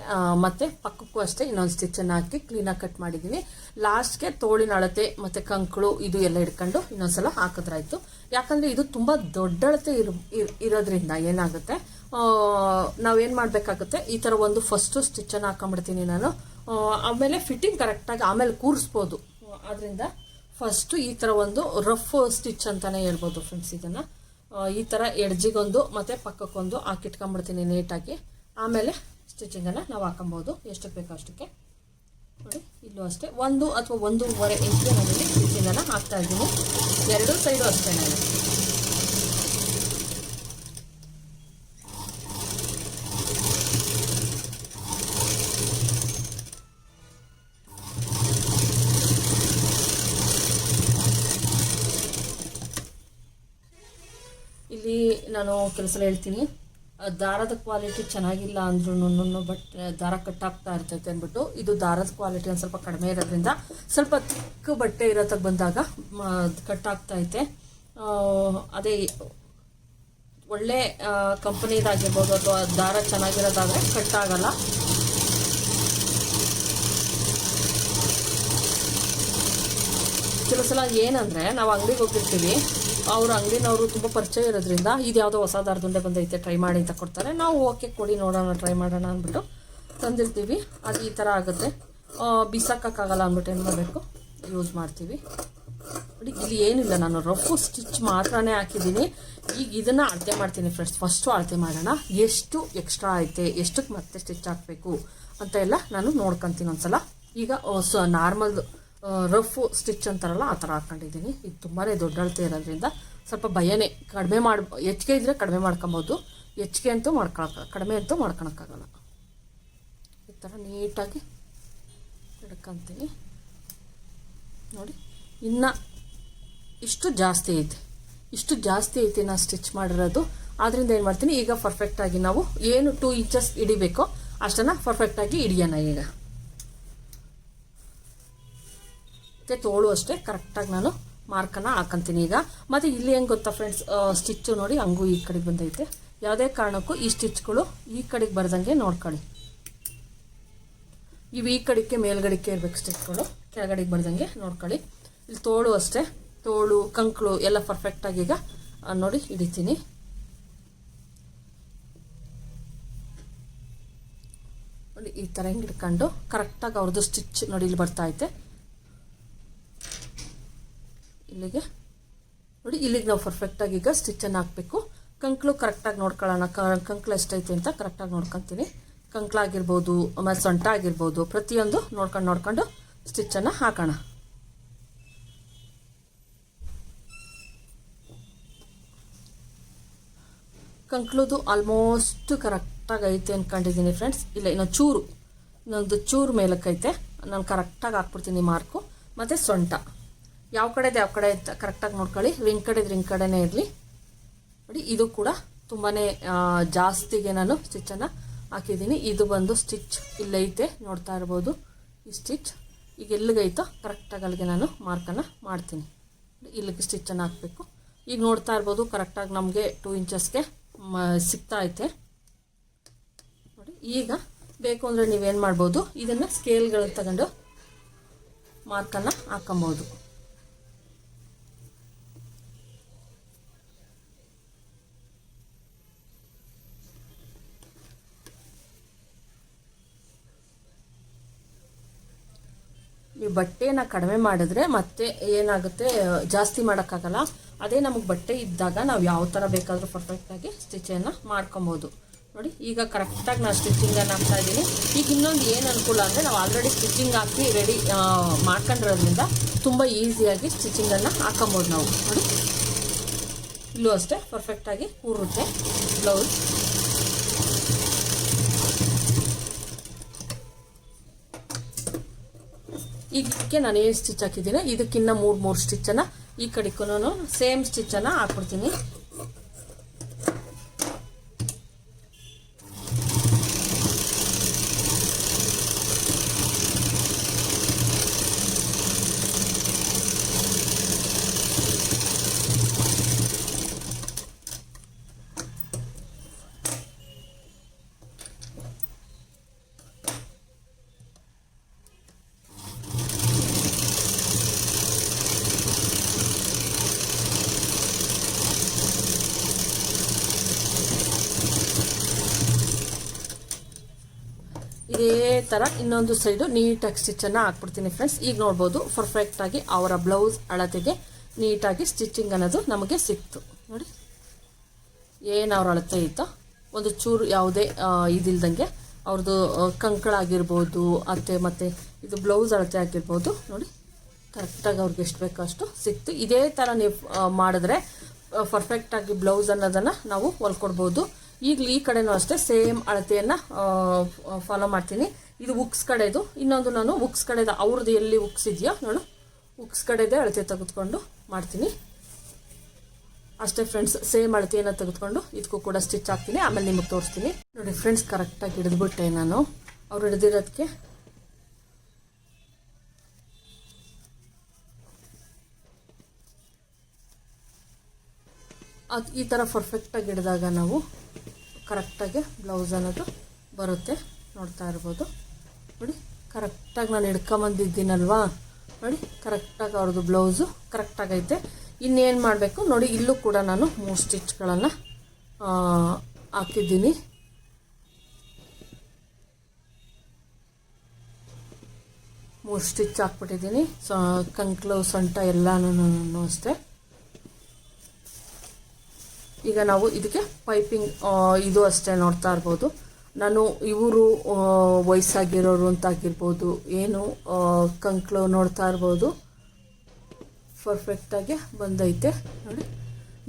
ಮತ್ತು ಪಕ್ಕಕ್ಕೂ ಅಷ್ಟೇ ಇನ್ನೊಂದು ಸ್ಟಿಚ್ಚನ್ನು ಹಾಕಿ ಕ್ಲೀನಾಗಿ ಕಟ್ ಮಾಡಿದ್ದೀನಿ. ಲಾಸ್ಟ್ಗೆ ತೋಳಿನ ಅಳತೆ ಮತ್ತು ಕಂಕಳು ಇದು ಎಲ್ಲ ಹಿಡ್ಕೊಂಡು ಇನ್ನೊಂದ್ಸಲ ಹಾಕಿದ್ರಾಯ್ತು. ಯಾಕಂದರೆ ಇದು ತುಂಬ ದೊಡ್ಡ ಅಳತೆ ಇರೋದ್ರಿಂದ ಏನಾಗುತ್ತೆ, ನಾವೇನು ಮಾಡಬೇಕಾಗುತ್ತೆ, ಈ ಥರ ಒಂದು ಫಸ್ಟು ಸ್ಟಿಚ್ಚನ್ನು ಹಾಕೊಂಡ್ಬಿಡ್ತೀನಿ ನಾನು. ಆಮೇಲೆ ಫಿಟ್ಟಿಂಗ್ ಕರೆಕ್ಟಾಗಿ ಆಮೇಲೆ ಕೂರಿಸ್ಬೋದು. ಆದ್ದರಿಂದ ಫಸ್ಟು ಈ ಥರ ಒಂದು ರಫ್ ಸ್ಟಿಚ್ ಅಂತಲೇ ಹೇಳ್ಬೋದು ಫ್ರೆಂಡ್ಸ್. ಇದನ್ನು ಈ ಥರ ಎಡ್ಜಿಗೊಂದು ಮತ್ತು ಪಕ್ಕಕ್ಕೊಂದು ಹಾಕಿಟ್ಕೊಂಡ್ಬಿಡ್ತೀನಿ ನೀಟಾಗಿ. ಆಮೇಲೆ ಸ್ಟಿಚಿಂಗನ್ನು ನಾವು ಹಾಕೊಬೋದು ಎಷ್ಟಕ್ಕೆ ಬೇಕೋ ಅಷ್ಟಕ್ಕೆ. ನೋಡಿ ಇಲ್ಲೂ ಅಷ್ಟೇ 1 ಅಥವಾ 1.25 ಇಂಚ್ಗೆ ನಾನಿಲ್ಲಿ ಸ್ಟಿಚಿಂಗನ್ನು ಹಾಕ್ತಾ ಇದ್ದೀನಿ. ಎರಡೂ ಸೈಡು ಅಷ್ಟೇ ನಾನು. ಇಲ್ಲಿ ನಾನು ಕೆಲಸ ಹೇಳ್ತೀನಿ, ದಾರದ ಕ್ವಾಲಿಟಿ ಚೆನ್ನಾಗಿಲ್ಲ ಅಂದ್ರೂ ಬಟ್ ದಾರ ಕಟ್ಟಾಗ್ತಾ ಇರ್ತೈತೆ ಅಂದ್ಬಿಟ್ಟು, ಇದು ದಾರದ ಕ್ವಾಲಿಟಿ ಒಂದು ಸ್ವಲ್ಪ ಕಡಿಮೆ ಇರೋದ್ರಿಂದ ಸ್ವಲ್ಪ ತಿಕ್ಕ ಬಟ್ಟೆ ಇರೋತಕ್ಕೆ ಬಂದಾಗ ಕಟ್ಟಾಗ್ತೈತೆ. ಅದೇ ಒಳ್ಳೆ ಕಂಪನಿದಾಗಿರ್ಬೋದು ಅಥವಾ ದಾರ ಚೆನ್ನಾಗಿರೋದಾದರೆ ಕಟ್ಟಾಗಲ್ಲ. ಕೆಲವು ಸಲ ಏನಂದರೆ ನಾವು ಅಂಗಡಿಗೆ ಹೋಗಿರ್ತೀವಿ, ಅವ್ರ ಅಂಗಡಿನವರು ತುಂಬ ಪರಿಚಯ ಇರೋದ್ರಿಂದ ಇದು ಯಾವುದೋ ಹೊಸ ದಾರದುಂಡೆ ಬಂದೈತೆ ಟ್ರೈ ಮಾಡಿ ಅಂತ ಕೊಡ್ತಾರೆ. ನಾವು ಓಕೆ ಕೊಡಿ ನೋಡೋಣ ಟ್ರೈ ಮಾಡೋಣ ಅಂದ್ಬಿಟ್ಟು ತಂದಿರ್ತೀವಿ. ಅದು ಈ ಥರ ಆಗುತ್ತೆ, ಬಿಸಾಕೋಕ್ಕಾಗಲ್ಲ ಅಂದ್ಬಿಟ್ಟು ಏನು ಮಾಡಬೇಕು, ಯೂಸ್ ಮಾಡ್ತೀವಿ. ನೋಡಿ ಇಲ್ಲಿ ಏನಿಲ್ಲ, ನಾನು ರಫ್ ಸ್ಟಿಚ್ ಮಾತ್ರನೇ ಹಾಕಿದ್ದೀನಿ. ಈಗ ಇದನ್ನು ಅಳತೆ ಮಾಡ್ತೀನಿ ಫ್ರೆಂಡ್ಸ್. ಫಸ್ಟು ಅಳತೆ ಮಾಡೋಣ, ಎಷ್ಟು ಎಕ್ಸ್ಟ್ರಾ ಐತೆ, ಎಷ್ಟಕ್ಕೆ ಮತ್ತೆ ಸ್ಟಿಚ್ ಹಾಕಬೇಕು ಅಂತ ಎಲ್ಲ ನಾನು ನೋಡ್ಕೊತೀನಿ ಒಂದ್ಸಲ. ಈಗ ನಾರ್ಮಲ್ ರಫ್ ಸ್ಟಿಚ್ ಅಂತಾರಲ್ಲ ಆ ಥರ ಹಾಕ್ಕೊಂಡಿದ್ದೀನಿ. ಇದು ತುಂಬಾ ದೊಡ್ಡ ಅಳತೆ ಇರೋದ್ರಿಂದ ಸ್ವಲ್ಪ ಭಯನೇ. ಕಡಿಮೆ ಹೆಚ್ಚಿಗೆ ಇದ್ದರೆ ಕಡಿಮೆ ಮಾಡ್ಕೊಬೋದು, ಹೆಚ್ಚಿಗೆ ಅಂತೂ ಕಡಿಮೆ ಅಂತೂ ಮಾಡ್ಕೊಳಕ್ಕಾಗಲ್ಲ. ಈ ಥರ ನೀಟಾಗಿ ಹಿಡ್ಕೊತೀನಿ ನೋಡಿ. ಇನ್ನು ಇಷ್ಟು ಜಾಸ್ತಿ ಐತೆ ನಾನು ಸ್ಟಿಚ್ ಮಾಡಿರೋದು. ಆದ್ದರಿಂದ ಏನು ಮಾಡ್ತೀನಿ, ಈಗ ಪರ್ಫೆಕ್ಟಾಗಿ ನಾವು ಏನು 2 ಇಂಚಸ್ ಹಿಡಿಬೇಕೋ ಅಷ್ಟನ್ನು ಪರ್ಫೆಕ್ಟಾಗಿ ಹಿಡಿಯೋಣ. ಈಗ ಮತ್ತು ತೋಳು ಅಷ್ಟೇ ಕರೆಕ್ಟಾಗಿ ನಾನು ಮಾರ್ಕನ್ನು ಹಾಕೊಂತೀನಿ ಈಗ. ಮತ್ತು ಇಲ್ಲಿ ಹೆಂಗೆ ಗೊತ್ತಾ ಫ್ರೆಂಡ್ಸ್, ಸ್ಟಿಚ್ಚು ನೋಡಿ ಹಂಗೂ ಈ ಕಡೆಗೆ ಬಂದೈತೆ. ಯಾವುದೇ ಕಾರಣಕ್ಕೂ ಈ ಸ್ಟಿಚ್ಗಳು ಈ ಕಡೆಗೆ ಬರ್ದಂಗೆ ನೋಡ್ಕೊಳ್ಳಿ. ಇವು ಈ ಕಡೆಗೆ ಮೇಲ್ಗಡೆಗೆ ಇರಬೇಕು ಸ್ಟಿಚ್ಗಳು, ಕೆಳಗಡೆಗೆ ಬರ್ದಂಗೆ ನೋಡ್ಕೊಳ್ಳಿ. ಇಲ್ಲಿ ತೋಳು ಅಷ್ಟೇ, ತೋಳು ಕಂಕ್ಳು ಎಲ್ಲ ಪರ್ಫೆಕ್ಟಾಗಿ ಈಗ ನೋಡಿ ಹಿಡಿತೀನಿ. ನೋಡಿ ಈ ಥರ ಹಿಂಗೆ ಹಿಡ್ಕೊಂಡು ಕರೆಕ್ಟಾಗಿ ಅವ್ರದ್ದು ಸ್ಟಿಚ್ ನೋಡಿ ಇಲ್ಲಿ ಬರ್ತಾ ಐತೆ. ಇಲ್ಲಿಗೆ ನೋಡಿ, ಇಲ್ಲಿಗೆ ನಾವು ಪರ್ಫೆಕ್ಟಾಗಿ ಈಗ ಸ್ಟಿಚ್ಚನ್ನು ಹಾಕಬೇಕು. ಕಂಕ್ಳು ಕರೆಕ್ಟಾಗಿ ನೋಡ್ಕೊಳ್ಳೋಣ, ಕಂಕ್ಳು ಎಷ್ಟೈತೆ ಅಂತ ಕರೆಕ್ಟಾಗಿ ನೋಡ್ಕೊತೀನಿ. ಕಂಕ್ಳಾಗಿರ್ಬೋದು, ಆಮೇಲೆ ಸೊಂಟ ಆಗಿರ್ಬೋದು, ಪ್ರತಿಯೊಂದು ನೋಡ್ಕೊಂಡು ಸ್ಟಿಚ್ಚನ್ನು ಹಾಕೋಣ. ಕಂಕ್ಳದು ಆಲ್ಮೋಸ್ಟ್ ಕರೆಕ್ಟಾಗಿ ಐತೆ ಅಂದ್ಕೊಂಡಿದ್ದೀನಿ ಫ್ರೆಂಡ್ಸ್. ಇಲ್ಲ ಇನ್ನೊಂದು ಚೂರು ಮೇಲಕ್ಕೈತೆ, ನಾನು ಕರೆಕ್ಟಾಗಿ ಹಾಕ್ಬಿಡ್ತೀನಿ ಮಾರ್ಕು. ಮತ್ತು ಸೊಂಟ ಯಾವ ಕಡೆ ಅಂತ ಕರೆಕ್ಟಾಗಿ ನೋಡ್ಕೊಳ್ಳಿ. ರಿಂಗ್ ಕಡೆನೇ ಇರಲಿ ನೋಡಿ. ಇದು ಕೂಡ ತುಂಬಾ ಜಾಸ್ತಿಗೆ ನಾನು ಸ್ಟಿಚ್ಚನ್ನು ಹಾಕಿದ್ದೀನಿ. ಇದು ಬಂದು ಸ್ಟಿಚ್ ಇಲ್ಲೈತೆ, ನೋಡ್ತಾ ಇರ್ಬೋದು ಈ ಸ್ಟಿಚ್. ಈಗ ಎಲ್ಲಿಗೈತೋ ಕರೆಕ್ಟಾಗಿ ಅಲ್ಲಿಗೆ ನಾನು ಮಾರ್ಕನ್ನು ಮಾಡ್ತೀನಿ. ಇಲ್ಲಿಗೆ ಸ್ಟಿಚ್ಚನ್ನು ಹಾಕಬೇಕು. ಈಗ ನೋಡ್ತಾ ಇರ್ಬೋದು ಕರೆಕ್ಟಾಗಿ ನಮಗೆ 2 ಇಂಚಸ್ಗೆ ಸಿಗ್ತಾ ಐತೆ ನೋಡಿ. ಈಗ ಬೇಕು ಅಂದರೆ ನೀವೇನು ಮಾಡ್ಬೋದು, ಇದನ್ನು ಸ್ಕೇಲ್ಗಳು ತಗೊಂಡು ಮಾರ್ಕನ್ನು ಹಾಕೊಬೋದು. ನೀವು ಬಟ್ಟೆನ ಕಡಿಮೆ ಮಾಡಿದ್ರೆ ಮತ್ತೆ ಏನಾಗುತ್ತೆ, ಜಾಸ್ತಿ ಮಾಡೋಕ್ಕಾಗಲ್ಲ. ಅದೇ ನಮಗೆ ಬಟ್ಟೆ ಇದ್ದಾಗ ನಾವು ಯಾವ ಥರ ಬೇಕಾದರೂ ಪರ್ಫೆಕ್ಟಾಗಿ ಸ್ಟಿಚನ್ನು ಮಾಡ್ಕೊಬೋದು ನೋಡಿ. ಈಗ ಕರೆಕ್ಟಾಗಿ ನಾನು ಸ್ಟಿಚಿಂಗನ್ನು ಹಾಕ್ತಾ ಇದ್ದೀನಿ. ಈಗ ಇನ್ನೊಂದು ಏನು ಅನುಕೂಲ ಅಂದರೆ, ನಾವು ಆಲ್ರೆಡಿ ಸ್ಟಿಚಿಂಗ್ ಹಾಕಿ ರೆಡಿ ಮಾಡ್ಕೊಂಡಿರೋದ್ರಿಂದ ತುಂಬ ಈಸಿಯಾಗಿ ಸ್ಟಿಚಿಂಗನ್ನು ಹಾಕೊಬೋದು ನಾವು ನೋಡಿ. ಇಲ್ಲೂ ಅಷ್ಟೇ ಪರ್ಫೆಕ್ಟಾಗಿ ಕೂರುತ್ತೆ ಬ್ಲೌಸ್. ಇದಕ್ಕೆ ನಾನು ಏನು ಸ್ಟಿಚ್ ಹಾಕಿದ್ದೀನಿ, ಇದಕ್ಕಿನ್ನ 3 ಸ್ಟಿಚ್ಚನ್ನು ಈ ಕಡೆಗೂ ಸೇಮ್ ಸ್ಟಿಚ್ಚನ್ನು ಹಾಕ್ಬಿಡ್ತೀನಿ. ಇದೇ ಥರ ಇನ್ನೊಂದು ಸೈಡು ನೀಟಾಗಿ ಸ್ಟಿಚ್ಚನ್ನು ಹಾಕ್ಬಿಡ್ತೀನಿ ಫ್ರೆಂಡ್ಸ್. ಈಗ ನೋಡ್ಬೋದು ಪರ್ಫೆಕ್ಟಾಗಿ ಅವರ ಬ್ಲೌಸ್ ಅಳತೆಗೆ ನೀಟಾಗಿ ಸ್ಟಿಚಿಂಗ್ ಅನ್ನೋದು ನಮಗೆ ಸಿಕ್ತು ನೋಡಿ. ಏನು ಅವ್ರ ಅಳತೆ ಇತ್ತೋ ಒಂದು ಚೂರು ಯಾವುದೇ ಇದಿಲ್ದಂಗೆ ಅವ್ರದ್ದು ಕಂಕಳಾಗಿರ್ಬೋದು ಮತ್ತು ಇದು ಬ್ಲೌಸ್ ಅಳತೆ ಆಗಿರ್ಬೋದು ನೋಡಿ, ಕರೆಕ್ಟಾಗಿ ಅವ್ರಿಗೆ ಎಷ್ಟು ಬೇಕೋ ಅಷ್ಟು ಸಿಕ್ತು. ಇದೇ ಥರ ನೀವು ಮಾಡಿದ್ರೆ ಪರ್ಫೆಕ್ಟಾಗಿ ಬ್ಲೌಸ್ ಅನ್ನೋದನ್ನು ನಾವು ಹೊಲ್ಕೊಡ್ಬೋದು. ಈಗಲೂ ಈ ಕಡೆನೂ ಅಷ್ಟೇ ಸೇಮ್ ಅಳತೆಯನ್ನು ಫಾಲೋ ಮಾಡ್ತೀನಿ. ಇದು ಉಕ್ಸ್ ಕಡೆದು, ಇನ್ನೊಂದು ನಾನು ಉಕ್ಸ್ ಕಡೆದು ಅವ್ರದ್ದು ಎಲ್ಲಿ ಉಕ್ಸ್ ಇದೆಯೋ ನೋಡು, ಉಕ್ಸ್ ಕಡೆದೇ ಅಳತೆ ತೆಗೆದುಕೊಂಡು ಮಾಡ್ತೀನಿ ಅಷ್ಟೇ ಫ್ರೆಂಡ್ಸ್. ಸೇಮ್ ಅಳತೆಯನ್ನು ತೆಗೆದುಕೊಂಡು ಇದಕ್ಕೂ ಕೂಡ ಸ್ಟಿಚ್ ಹಾಕ್ತೀನಿ, ಆಮೇಲೆ ನಿಮಗೆ ತೋರಿಸ್ತೀನಿ ನೋಡಿ ಫ್ರೆಂಡ್ಸ್. ಕರೆಕ್ಟಾಗಿ ಹಿಡಿದ್ಬಿಟ್ಟೆ ನಾನು ಅವ್ರು ಹಿಡಿದಿರೋದಕ್ಕೆ. ಅದು ಈ ಥರ ಪರ್ಫೆಕ್ಟಾಗಿ ಹಿಡಿದಾಗ ನಾವು ಕರೆಕ್ಟಾಗಿ ಬ್ಲೌಸ್ ಅನ್ನೋದು ಬರುತ್ತೆ, ನೋಡ್ತಾ ಇರ್ಬೋದು ನೋಡಿ. ಕರೆಕ್ಟಾಗಿ ನಾನು ಹಿಡ್ಕೊಂಬಂದಿದ್ದೀನಲ್ವಾ ನೋಡಿ, ಕರೆಕ್ಟಾಗಿ ಅವ್ರದ್ದು ಬ್ಲೌಸು ಕರೆಕ್ಟಾಗೈತೆ. ಇನ್ನೇನು ಮಾಡಬೇಕು ನೋಡಿ, ಇಲ್ಲೂ ಕೂಡ ನಾನು 3 ಸ್ಟಿಚ್ಗಳನ್ನು ಹಾಕಿದ್ದೀನಿ. ಸ್ಟಿಚ್ ಹಾಕ್ಬಿಟ್ಟಿದ್ದೀನಿ. ಕಂಕ್ಳು ಸೊಂಟ ಎಲ್ಲನೂ ಅಷ್ಟೇ. ಈಗ ನಾವು ಇದಕ್ಕೆ ಪೈಪಿಂಗ್ ಇದು ಅಷ್ಟೇ ನೋಡ್ತಾ ಇರ್ಬೋದು. ನಾನು ಇವರು ವಯಸ್ಸಾಗಿರೋರು ಅಂತಾಗಿರ್ಬೋದು, ಏನು ಕಂಕ್ಳು ನೋಡ್ತಾ ಇರ್ಬೋದು, ಪರ್ಫೆಕ್ಟಾಗಿ ಬಂದೈತೆ ನೋಡಿ.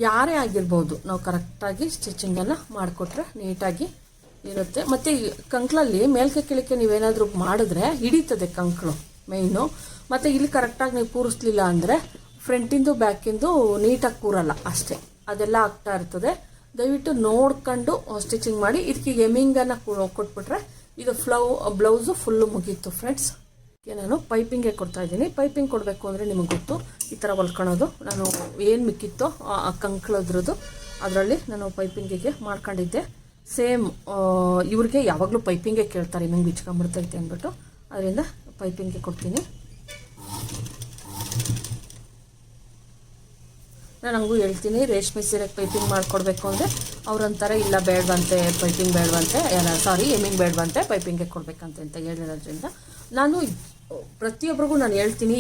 ಯಾರೇ ಆಗಿರ್ಬೋದು ನಾವು ಕರೆಕ್ಟಾಗಿ ಸ್ಟಿಚಿಂಗನ್ನು ಮಾಡಿಕೊಟ್ರೆ ನೀಟಾಗಿ ಇರುತ್ತೆ. ಮತ್ತು ಕಂಕ್ಳಲ್ಲಿ ಮೇಲ್ಕೆ ಕೆಳಕ್ಕೆ ನೀವೇನಾದರೂ ಮಾಡಿದ್ರೆ ಹಿಡಿತದೆ ಕಂಕ್ಳು ಮೇಯ್ನು. ಮತ್ತು ಇಲ್ಲಿ ಕರೆಕ್ಟಾಗಿ ನೀವು ಕೂರಿಸ್ಲಿಲ್ಲ ಅಂದರೆ ಫ್ರಂಟಿಂದು ಬ್ಯಾಕಿಂದು ನೀಟಾಗಿ ಕೂರಲ್ಲ ಅಷ್ಟೇ, ಅದೆಲ್ಲ ಆಗ್ತಾ ಇರ್ತದೆ. ದಯವಿಟ್ಟು ನೋಡ್ಕೊಂಡು ಸ್ಟಿಚಿಂಗ್ ಮಾಡಿ. ಇದಕ್ಕೆ ಎಮಿಂಗನ್ನು ಕೊಟ್ಬಿಟ್ರೆ ಇದು ಬ್ಲೌಸು ಫುಲ್ಲು ಮುಗೀತು ಫ್ರೆಂಡ್ಸ್. ನಾನು ಪೈಪಿಂಗ್ಗೆ ಕೊಡ್ತಾ ಇದ್ದೀನಿ. ಪೈಪಿಂಗ್ ಕೊಡಬೇಕು ಅಂದರೆ ನಿಮಗೆ ಗೊತ್ತು, ಈ ಥರ ಹೊಲ್ಕೊಳೋದು. ನಾನು ಏನು ಮಿಕ್ಕಿತ್ತೋ ಆ ಕಂಕ್ಳದ್ರದ್ದು ಅದರಲ್ಲಿ ನಾನು ಪೈಪಿಂಗಿಗೆ ಮಾಡ್ಕೊಂಡಿದ್ದೆ. ಸೇಮ್ ಇವ್ರಿಗೆ ಯಾವಾಗಲೂ ಪೈಪಿಂಗೇ ಕೇಳ್ತಾರೆ, ನಿಮಗೆ ಬಿಚ್ಕೊಂಡ್ಬಿಡ್ತೈತೆ ಅಂದ್ಬಿಟ್ಟು, ಅದರಿಂದ ಪೈಪಿಂಗ್ಗೆ ಕೊಡ್ತೀನಿ. ನಾನು ಹಂಗೂ ಹೇಳ್ತೀನಿ, ರೇಷ್ಮೆ ಸೀರೆಗೆ ಪೈಪಿಂಗ್ ಮಾಡಿಕೊಡ್ಬೇಕು ಅಂದರೆ ಅವ್ರಂತಾರೆ ಇಲ್ಲ ಬೇಡವಂತೆ, ಪೈಪಿಂಗ್ ಬೇಡವಂತೆ, ಎಮಿಂಗ್ ಬೇಡವಂತೆ, ಪೈಪಿಂಗ್ಗೆ ಕೊಡಬೇಕಂತೆ ಅಂತ ಹೇಳಿರೋದ್ರಿಂದ ನಾನು ಪ್ರತಿಯೊಬ್ಬರಿಗೂ ನಾನು ಹೇಳ್ತೀನಿ,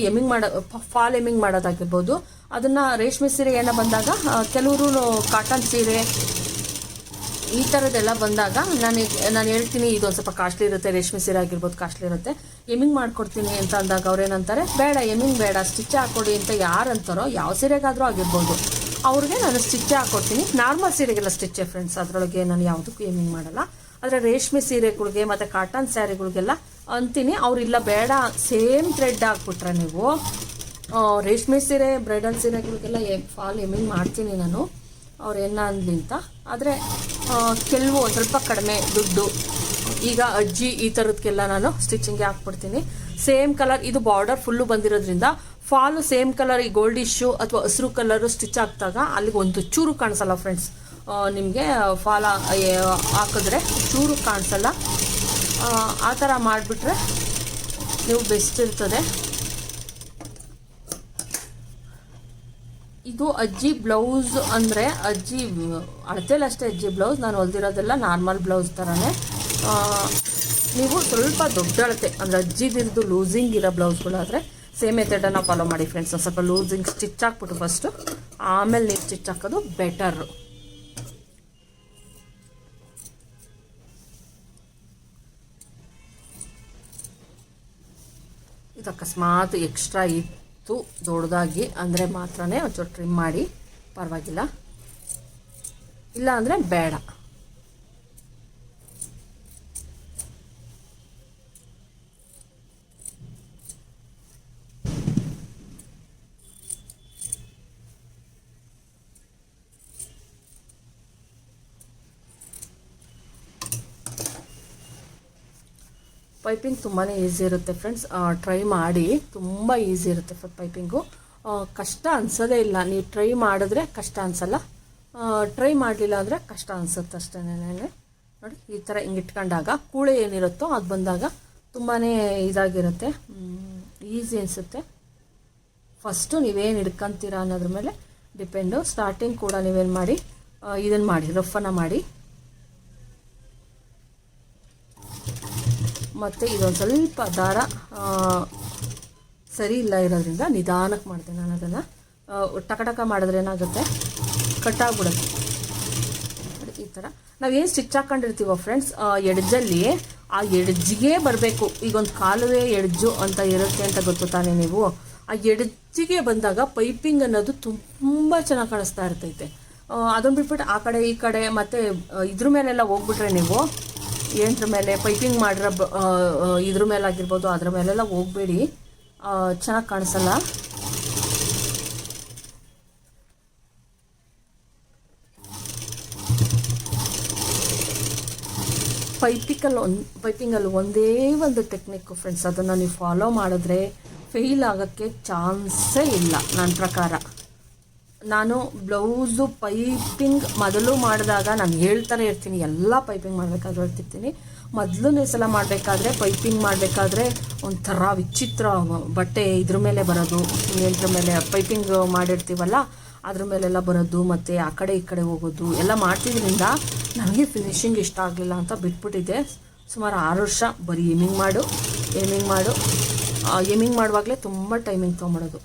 ಫಾಲ್ ಎಮಿಂಗ್ ಮಾಡೋದಾಗಿರ್ಬೋದು. ಅದನ್ನು ರೇಷ್ಮೆ ಸೀರೆ ಏನೋ ಬಂದಾಗ, ಕೆಲವರು ಕಾಟನ್ ಸೀರೆ ಈ ಥರದ್ದೆಲ್ಲ ಬಂದಾಗ ನಾನು ಹೇಳ್ತೀನಿ ಇದೊಂದು ಸ್ವಲ್ಪ ಕಾಸ್ಟ್ಲಿ ಇರುತ್ತೆ, ರೇಷ್ಮೆ ಸೀರೆ ಆಗಿರ್ಬೋದು ಕಾಸ್ಟ್ಲಿ ಇರುತ್ತೆ, ಎಮಿಂಗ್ ಮಾಡಿಕೊಡ್ತೀನಿ ಅಂತ ಅಂದಾಗ ಅವ್ರೇನಂತಾರೆ ಬೇಡ ಎಮಿಂಗ್ ಬೇಡ ಸ್ಟಿಚ್ ಹಾಕ್ಕೊಡಿ ಅಂತ ಯಾರಂತಾರೋ, ಯಾವ ಸೀರೆಗಾದರೂ ಆಗಿರ್ಬೋದು ಅವ್ರಿಗೆ ನಾನು ಸ್ಟಿಚ್ಚೇ ಹಾಕ್ಕೊಡ್ತೀನಿ. ನಾರ್ಮಲ್ ಸೀರೆಗೆಲ್ಲ ಸ್ಟಿಚ್ಚೇ ಫ್ರೆಂಡ್ಸ್, ಅದರೊಳಗೆ ನಾನು ಯಾವುದಕ್ಕೂ ಎಮಿಂಗ್ ಮಾಡಲ್ಲ. ಆದರೆ ರೇಷ್ಮೆ ಸೀರೆಗಳಿಗೆ ಮತ್ತು ಕಾಟನ್ ಸ್ಯಾರಿಗಳಿಗೆಲ್ಲ ಅಂತೀನಿ, ಅವರಿಲ್ಲ ಬೇಡ ಸೇಮ್ ಥ್ರೆಡ್ ಹಾಕ್ಬಿಟ್ರೆ ನೀವು ರೇಷ್ಮೆ ಸೀರೆ ಬ್ರೈಡಲ್ ಸೀರೆಗಳಿಗೆಲ್ಲ ಫಾಲ್ ಎಮಿಂಗ್ ಮಾಡ್ತೀನಿ ನಾನು, ಅವ್ರೇನ ಅನ್ಲಿ ಅಂತ. ಆದರೆ ಕೆಲವು ಒಂದು ಸ್ವಲ್ಪ ಕಡಿಮೆ ದುಡ್ಡು, ಈಗ ಅಜ್ಜಿ ಈ ಥರದಕ್ಕೆಲ್ಲ ನಾನು ಸ್ಟಿಚಿಂಗ್ಗೆ ಹಾಕ್ಬಿಡ್ತೀನಿ. ಸೇಮ್ ಕಲರ್, ಇದು ಬಾರ್ಡರ್ ಫುಲ್ಲು ಬಂದಿರೋದ್ರಿಂದ ಫಾಲು ಸೇಮ್ ಕಲರ್, ಈ ಗೋಲ್ಡಿಶು ಅಥವಾ ಹಸಿರು ಕಲರು ಸ್ಟಿಚ್ ಹಾಕಿದಾಗ ಅಲ್ಲಿಗೆ ಒಂದು ಚೂರು ಕಾಣಿಸಲ್ಲ ಫ್ರೆಂಡ್ಸ್. ನಿಮಗೆ ಫಾಲ ಹಾಕಿದ್ರೆ ಚೂರು ಕಾಣಿಸಲ್ಲ. ಆ ಥರ ಮಾಡಿಬಿಟ್ರೆ ನೀವು ಬೆಸ್ಟ್ ಇರ್ತದೆ. ಇದು ಅಜ್ಜಿ ಬ್ಲೌಸ್ ಅಂದರೆ ಅಜ್ಜಿ ಅಳತೆಲ್ಲ ಅಷ್ಟೇ ಅಜ್ಜಿ ಬ್ಲೌಸ್, ನಾನು ಹೊಲ್ದಿರೋದೆಲ್ಲ ನಾರ್ಮಲ್ ಬ್ಲೌಸ್ ಥರನೇ. ನೀವು ಸ್ವಲ್ಪ ದೊಡ್ಡ ಅಳತೆ ಅಂದರೆ ಅಜ್ಜಿದಿರೋದು ಲೂಸಿಂಗ್ ಇರೋ ಬ್ಲೌಸ್ಗಳಾದರೆ ಸೇಮ್ ಮೆಥಡನ್ನು ಫಾಲೋ ಮಾಡಿ ಫ್ರೆಂಡ್ಸ್. ಒಂದು ಸ್ವಲ್ಪ ಲೂಸಿಂಗ್ ಸ್ಟಿಚ್ ಹಾಕ್ಬಿಟ್ಟು ಫಸ್ಟು, ಆಮೇಲೆ ನೀವು ಸ್ಟಿಚ್ ಹಾಕೋದು ಬೆಟರು. ಇದು ಅಕಸ್ಮಾತ್ ಎಕ್ಸ್ಟ್ರಾ ಇತ್ತು ದೊಡ್ಡದಾಗಿ ಅಂದರೆ ಮಾತ್ರನೇ ಒಂಚೂರು ಟ್ರಿಮ್ ಮಾಡಿ, ಪರವಾಗಿಲ್ಲ, ಇಲ್ಲ ಅಂದರೆ ಬೇಡ. ಪೈಪಿಂಗ್ ತುಂಬಾ ಈಸಿ ಇರುತ್ತೆ ಫ್ರೆಂಡ್ಸ್, ಟ್ರೈ ಮಾಡಿ, ತುಂಬ ಈಸಿ ಇರುತ್ತೆ ಪೈಪಿಂಗು. ಕಷ್ಟ ಅನ್ಸೋದೇ ಇಲ್ಲ, ನೀವು ಟ್ರೈ ಮಾಡಿದ್ರೆ ಕಷ್ಟ ಅನಿಸಲ್ಲ, ಟ್ರೈ ಮಾಡಲಿಲ್ಲ ಅಂದರೆ ಕಷ್ಟ ಅನಿಸುತ್ತೆ ಅಷ್ಟೇ. ನೋಡಿ ಈ ಥರ ಹಿಂಗೆ ಇಟ್ಕೊಂಡಾಗ ಕೂಳೆ ಏನಿರುತ್ತೋ ಅದು ಬಂದಾಗ ತುಂಬಾ ಇದಾಗಿರುತ್ತೆ, ಈಸಿ ಅನಿಸುತ್ತೆ. ಫಸ್ಟು ನೀವೇನು ಹಿಡ್ಕೊಂತೀರ ಅನ್ನೋದ್ರ ಮೇಲೆ ಡಿಪೆಂಡು. ಸ್ಟಾರ್ಟಿಂಗ್ ಕೂಡ ನೀವೇನು ಮಾಡಿ ಇದನ್ನು ಮಾಡಿ ರಫನ್ನು ಮಾಡಿ, ಮತ್ತು ಇದೊಂದು ಸ್ವಲ್ಪ ದಾರ ಸರಿ ಇಲ್ಲ ಇರೋದ್ರಿಂದ ನಿಧಾನಕ್ಕೆ ಮಾಡ್ತೀನಿ ನಾನು ಅದನ್ನು. ಟಕ ಮಾಡಿದ್ರೆ ಏನಾಗುತ್ತೆ, ಕಟ್ಟಾಗ್ಬಿಡುತ್ತೆ. ಈ ಥರ ನಾವೇನು ಸ್ಟಿಚ್ ಹಾಕ್ಕೊಂಡಿರ್ತೀವೋ ಫ್ರೆಂಡ್ಸ್, ಎಡ್ಜಲ್ಲಿ ಆ ಎಡ್ಜಿಗೆ ಬರಬೇಕು. ಈಗೊಂದು ಕಾಲುವೆ ಎಡ್ಜು ಅಂತ ಇರುತ್ತೆ ಅಂತ ಗೊತ್ತು ತಾನೇ ನೀವು. ಆ ಎಡ್ಜಿಗೆ ಬಂದಾಗ ಪೈಪಿಂಗ್ ಅನ್ನೋದು ತುಂಬ ಚೆನ್ನಾಗಿ ಕಾಣಿಸ್ತಾ ಇರ್ತೈತೆ. ಅದನ್ನು ಬಿಟ್ಬಿಟ್ಟು ಆ ಕಡೆ ಈ ಕಡೆ ಮತ್ತು ಇದ್ರ ಮೇಲೆಲ್ಲ ಹೋಗ್ಬಿಟ್ರೆ ನೀವು ಏನರ ಮೇಲೆ ಪೈಪಿಂಗ್ ಮಾಡಿರೋ ಇದ್ರ ಮೇಲೆ ಆಗಿರ್ಬೋದು ಅದ್ರ ಮೇಲೆಲ್ಲ ಹೋಗಬೇಡಿ, ಚೆನ್ನಾಗಿ ಕಾಣಿಸಲ್ಲ. ಪೈಪಿಂಗಲ್ಲಿ ಒಂದೇ ಒಂದು ಟೆಕ್ನಿಕ್ಕು ಫ್ರೆಂಡ್ಸ್, ಅದನ್ನು ನೀವು ಫಾಲೋ ಮಾಡಿದ್ರೆ ಫೇಲ್ ಆಗೋಕ್ಕೆ ಚಾನ್ಸೇ ಇಲ್ಲ ನನ್ನ ಪ್ರಕಾರ. ನಾನು ಬ್ಲೌಸು ಪೈಪಿಂಗ್ ಮೊದಲು ಮಾಡಿದಾಗ ನಾನು ಹೇಳ್ತಾನೆ ಇರ್ತೀನಿ, ಎಲ್ಲ ಪೈಪಿಂಗ್ ಮಾಡಬೇಕಾದ್ರೂ ಹೇಳ್ತಿರ್ತೀನಿ. ಮೊದಲನೇ ಸಲ ಮಾಡಬೇಕಾದ್ರೆ ಪೈಪಿಂಗ್ ಮಾಡಬೇಕಾದ್ರೆ ಒಂಥರ ವಿಚಿತ್ರ ಬಟ್ಟೆ ಇದ್ರ ಮೇಲೆ ಬರೋದು, ಇದ್ರ ಮೇಲೆ ಪೈಪಿಂಗ್ ಮಾಡಿರ್ತೀವಲ್ಲ ಅದ್ರ ಮೇಲೆಲ್ಲ ಬರೋದು, ಮತ್ತು ಆ ಕಡೆ ಈ ಕಡೆ ಹೋಗೋದು ಎಲ್ಲ ಮಾಡ್ತಿದ್ರಿಂದ ನನಗೆ ಫಿನಿಶಿಂಗ್ ಇಷ್ಟ ಆಗಲಿಲ್ಲ ಅಂತ ಬಿಟ್ಬಿಟ್ಟಿದ್ದೆ. ಸುಮಾರು 6 ವರ್ಷ ಬರೀ ಏಮಿಂಗ್ ಮಾಡು ಎಮಿಂಗ್ ಮಾಡುವಾಗಲೇ ತುಂಬ ಟೈಮಿಂಗ್ ತೊಗೊಂಬಿಡೋದು.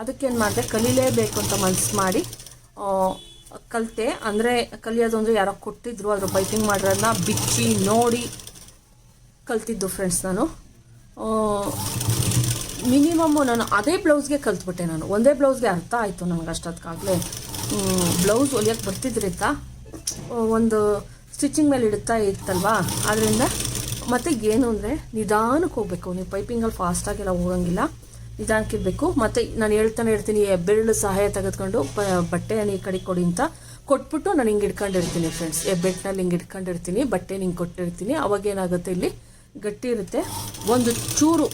ಅದಕ್ಕೇನು ಮಾಡಿದೆ, ಕಲೀಲೇಬೇಕು ಅಂತ ಮನಸ್ಸು ಮಾಡಿ ಕಲಿತೆ. ಅಂದರೆ ಕಲಿಯೋದು ಅಂದರೆ ಯಾರೋ ಕೊಟ್ಟಿದ್ರು, ಅದ್ರ ಪೈಪಿಂಗ್ ಮಾಡೋದನ್ನ ಬಿಚ್ಚಿ ನೋಡಿ ಕಲ್ತಿದ್ದು ಫ್ರೆಂಡ್ಸ್. ನಾನು ಮಿನಿಮಮ್ಮು ನಾನು ಅದೇ ಬ್ಲೌಸ್ಗೆ ಕಲ್ತ್ಬಿಟ್ಟೆ. ನಾನು ಒಂದೇ ಬ್ಲೌಸ್ಗೆ ಅರ್ಥ ಆಯಿತು ನನಗೆ ಅಷ್ಟೊತ್ತಿಗಾಗಲೇ. ಬ್ಲೌಸ್ ಹೊಲಿಯೋಕ್ಕೆ ಬರ್ತಿದ್ರಿಂದ ಒಂದು ಸ್ಟಿಚಿಂಗ್ ಮೇಲೆ ಇಡ್ತಾ ಇತ್ತಲ್ವಾ, ಆದ್ದರಿಂದ ಮತ್ತು ಏನು ಅಂದರೆ ನಿಧಾನಕ್ಕೆ ಹೋಗಬೇಕು. ನೀವು ಪೈಪಿಂಗಲ್ಲಿ ಫಾಸ್ಟಾಗೆಲ್ಲ ಹೋಗಂಗಿಲ್ಲ, ನಿಧಾನಕ್ಕೆ ಇರಬೇಕು. ಮತ್ತು ನಾನು ಹೇಳ್ತೀನಿ ಬೆರಳು ಸಹಾಯ ತೆಗೆದುಕೊಂಡು ಬಟ್ಟೆಯನ್ನು ಈ ಕಡೆ ಕೊಡಿ ಅಂತ ಕೊಟ್ಬಿಟ್ಟು ನಾನು ಹಿಂಗೆ ಇಟ್ಕೊಂಡಿರ್ತೀನಿ ಫ್ರೆಂಡ್ಸ್. ಬೆಟ್ಟನಲ್ಲಿ ಹಿಂಗೆ ಇಟ್ಕೊಂಡಿರ್ತೀನಿ, ಬಟ್ಟೆ ಹಿಂಗೆ ಕೊಟ್ಟಿರ್ತೀನಿ. ಅವಾಗೇನಾಗುತ್ತೆ, ಇಲ್ಲಿ ಗಟ್ಟಿ ಇರುತ್ತೆ, ಒಂದು ಚೂರು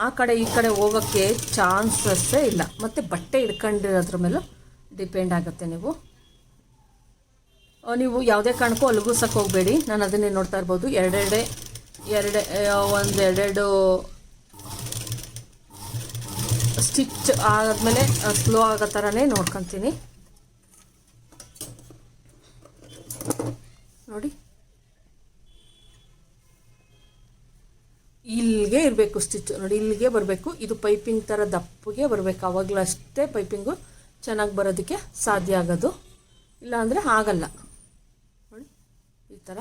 ಆ ಕಡೆ ಈ ಕಡೆ ಹೋಗೋಕ್ಕೆ ಚಾನ್ಸಸ್ಸೇ ಇಲ್ಲ. ಮತ್ತು ಬಟ್ಟೆ ಇಟ್ಕೊಂಡಿರೋದ್ರ ಮೇಲೂ ಡಿಪೆಂಡ್ ಆಗುತ್ತೆ. ನೀವು ಯಾವುದೇ ಕಾರಣಕ್ಕೂ ಅಲುಗುಸಕ್ಕೆ ಹೋಗಬೇಡಿ. ನಾನು ಅದನ್ನೇ ನೋಡ್ತಾ ಇರ್ಬೋದು, ಒಂದೆರಡು ಸ್ಟಿಚ್ ಆದಮೇಲೆ ಸ್ಲೋ ಆಗೋ ಥರನೇ ನೋಡ್ಕೊತೀನಿ. ನೋಡಿ, ಇಲ್ಲಿಗೆ ಇರಬೇಕು ಸ್ಟಿಚ್. ನೋಡಿ, ಇಲ್ಲಿಗೆ ಬರಬೇಕು. ಇದು ಪೈಪಿಂಗ್ ಥರ ದಪ್ಪಗೆ ಬರಬೇಕು. ಆವಾಗಲೂ ಅಷ್ಟೇ ಪೈಪಿಂಗು ಚೆನ್ನಾಗಿ ಬರೋದಕ್ಕೆ ಸಾಧ್ಯ ಆಗೋದು, ಇಲ್ಲಾಂದರೆ ಆಗಲ್ಲ. ನೋಡಿ, ಈ ಥರ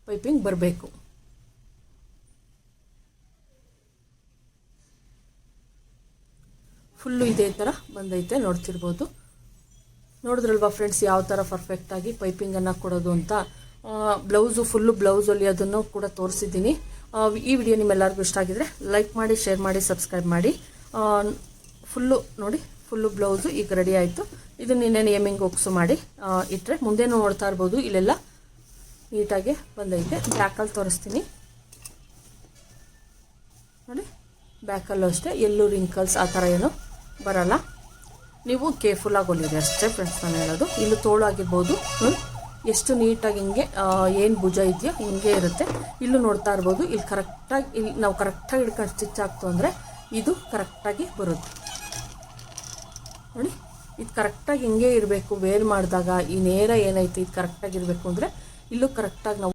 ಪೈಪಿಂಗ್ ಬರಬೇಕು. ಫುಲ್ಲು ಇದೇ ಥರ ಬಂದೈತೆ, ನೋಡ್ತಿರ್ಬೋದು. ನೋಡಿದ್ರಲ್ವಾ ಫ್ರೆಂಡ್ಸ್, ಯಾವ ಥರ ಪರ್ಫೆಕ್ಟಾಗಿ ಪೈಪಿಂಗನ್ನು ಕೊಡೋದು ಅಂತ. ಬ್ಲೌಸು ಫುಲ್ಲು ಬ್ಲೌಸ್ ಹೊಲಿಯೋದನ್ನು ಕೂಡ ತೋರಿಸಿದ್ದೀನಿ. ಈ ವಿಡಿಯೋ ನಿಮ್ಮೆಲ್ಲರಿಗೂ ಇಷ್ಟ ಆಗಿದ್ರೆ ಲೈಕ್ ಮಾಡಿ, ಶೇರ್ ಮಾಡಿ, ಸಬ್ಸ್ಕ್ರೈಬ್ ಮಾಡಿ. ಫುಲ್ಲು ನೋಡಿ, ಫುಲ್ಲು ಬ್ಲೌಸು ಈಗ ರೆಡಿ ಆಯಿತು. ಇದು ನಿನ್ನೆ ಎಮ್ಮಿಂಗ್ ಒಕ್ಸು ಮಾಡಿ ಇಟ್ಟರೆ ಮುಂದೇನು ನೋಡ್ತಾ ಇರ್ಬೋದು, ಇಲ್ಲೆಲ್ಲ ನೀಟಾಗಿ ಬಂದೈತೆ. ಬ್ಯಾಕಲ್ಲಿ ತೋರಿಸ್ತೀನಿ ನೋಡಿ. ಬ್ಯಾಕಲ್ಲೂ ಅಷ್ಟೇ, ಎಲ್ಲೂ ರಿಂಕಲ್ಸ್ ಆ ಥರ ಏನೂ ಬರೋಲ್ಲ. ನೀವು ಕೇರ್ಫುಲ್ಲಾಗಿ ಹೊಲಿರಿ ಅಷ್ಟೇ ಫ್ರೆಂಡ್ಸ್, ನಾನು ಹೇಳೋದು. ಇಲ್ಲೂ ತೋಳು ಆಗಿರ್ಬೋದು, ಎಷ್ಟು ನೀಟಾಗಿ ಹಿಂಗೆ ಏನು ಭುಜ ಇದೆಯೋ ಹಿಂಗೆ ಇರುತ್ತೆ. ಇಲ್ಲೂ ನೋಡ್ತಾ ಇರ್ಬೋದು, ಇಲ್ಲಿ ಕರೆಕ್ಟಾಗಿ, ಇಲ್ಲಿ ನಾವು ಕರೆಕ್ಟಾಗಿ ಹಿಡ್ಕೊಂಡು ಸ್ಟಿಚ್ ಆಗ್ತು ಅಂದರೆ ಇದು ಕರೆಕ್ಟಾಗಿ ಬರುತ್ತೆ. ನೋಡಿ, ಇದು ಕರೆಕ್ಟಾಗಿ ಹಿಂಗೆ ಇರಬೇಕು. ವೇರ್ ಮಾಡಿದಾಗ ಈ ನೇರ ಏನೈತೆ ಇದು ಕರೆಕ್ಟಾಗಿ ಇರಬೇಕು ಅಂದರೆ ಇಲ್ಲೂ ಕರೆಕ್ಟಾಗಿ ನಾವು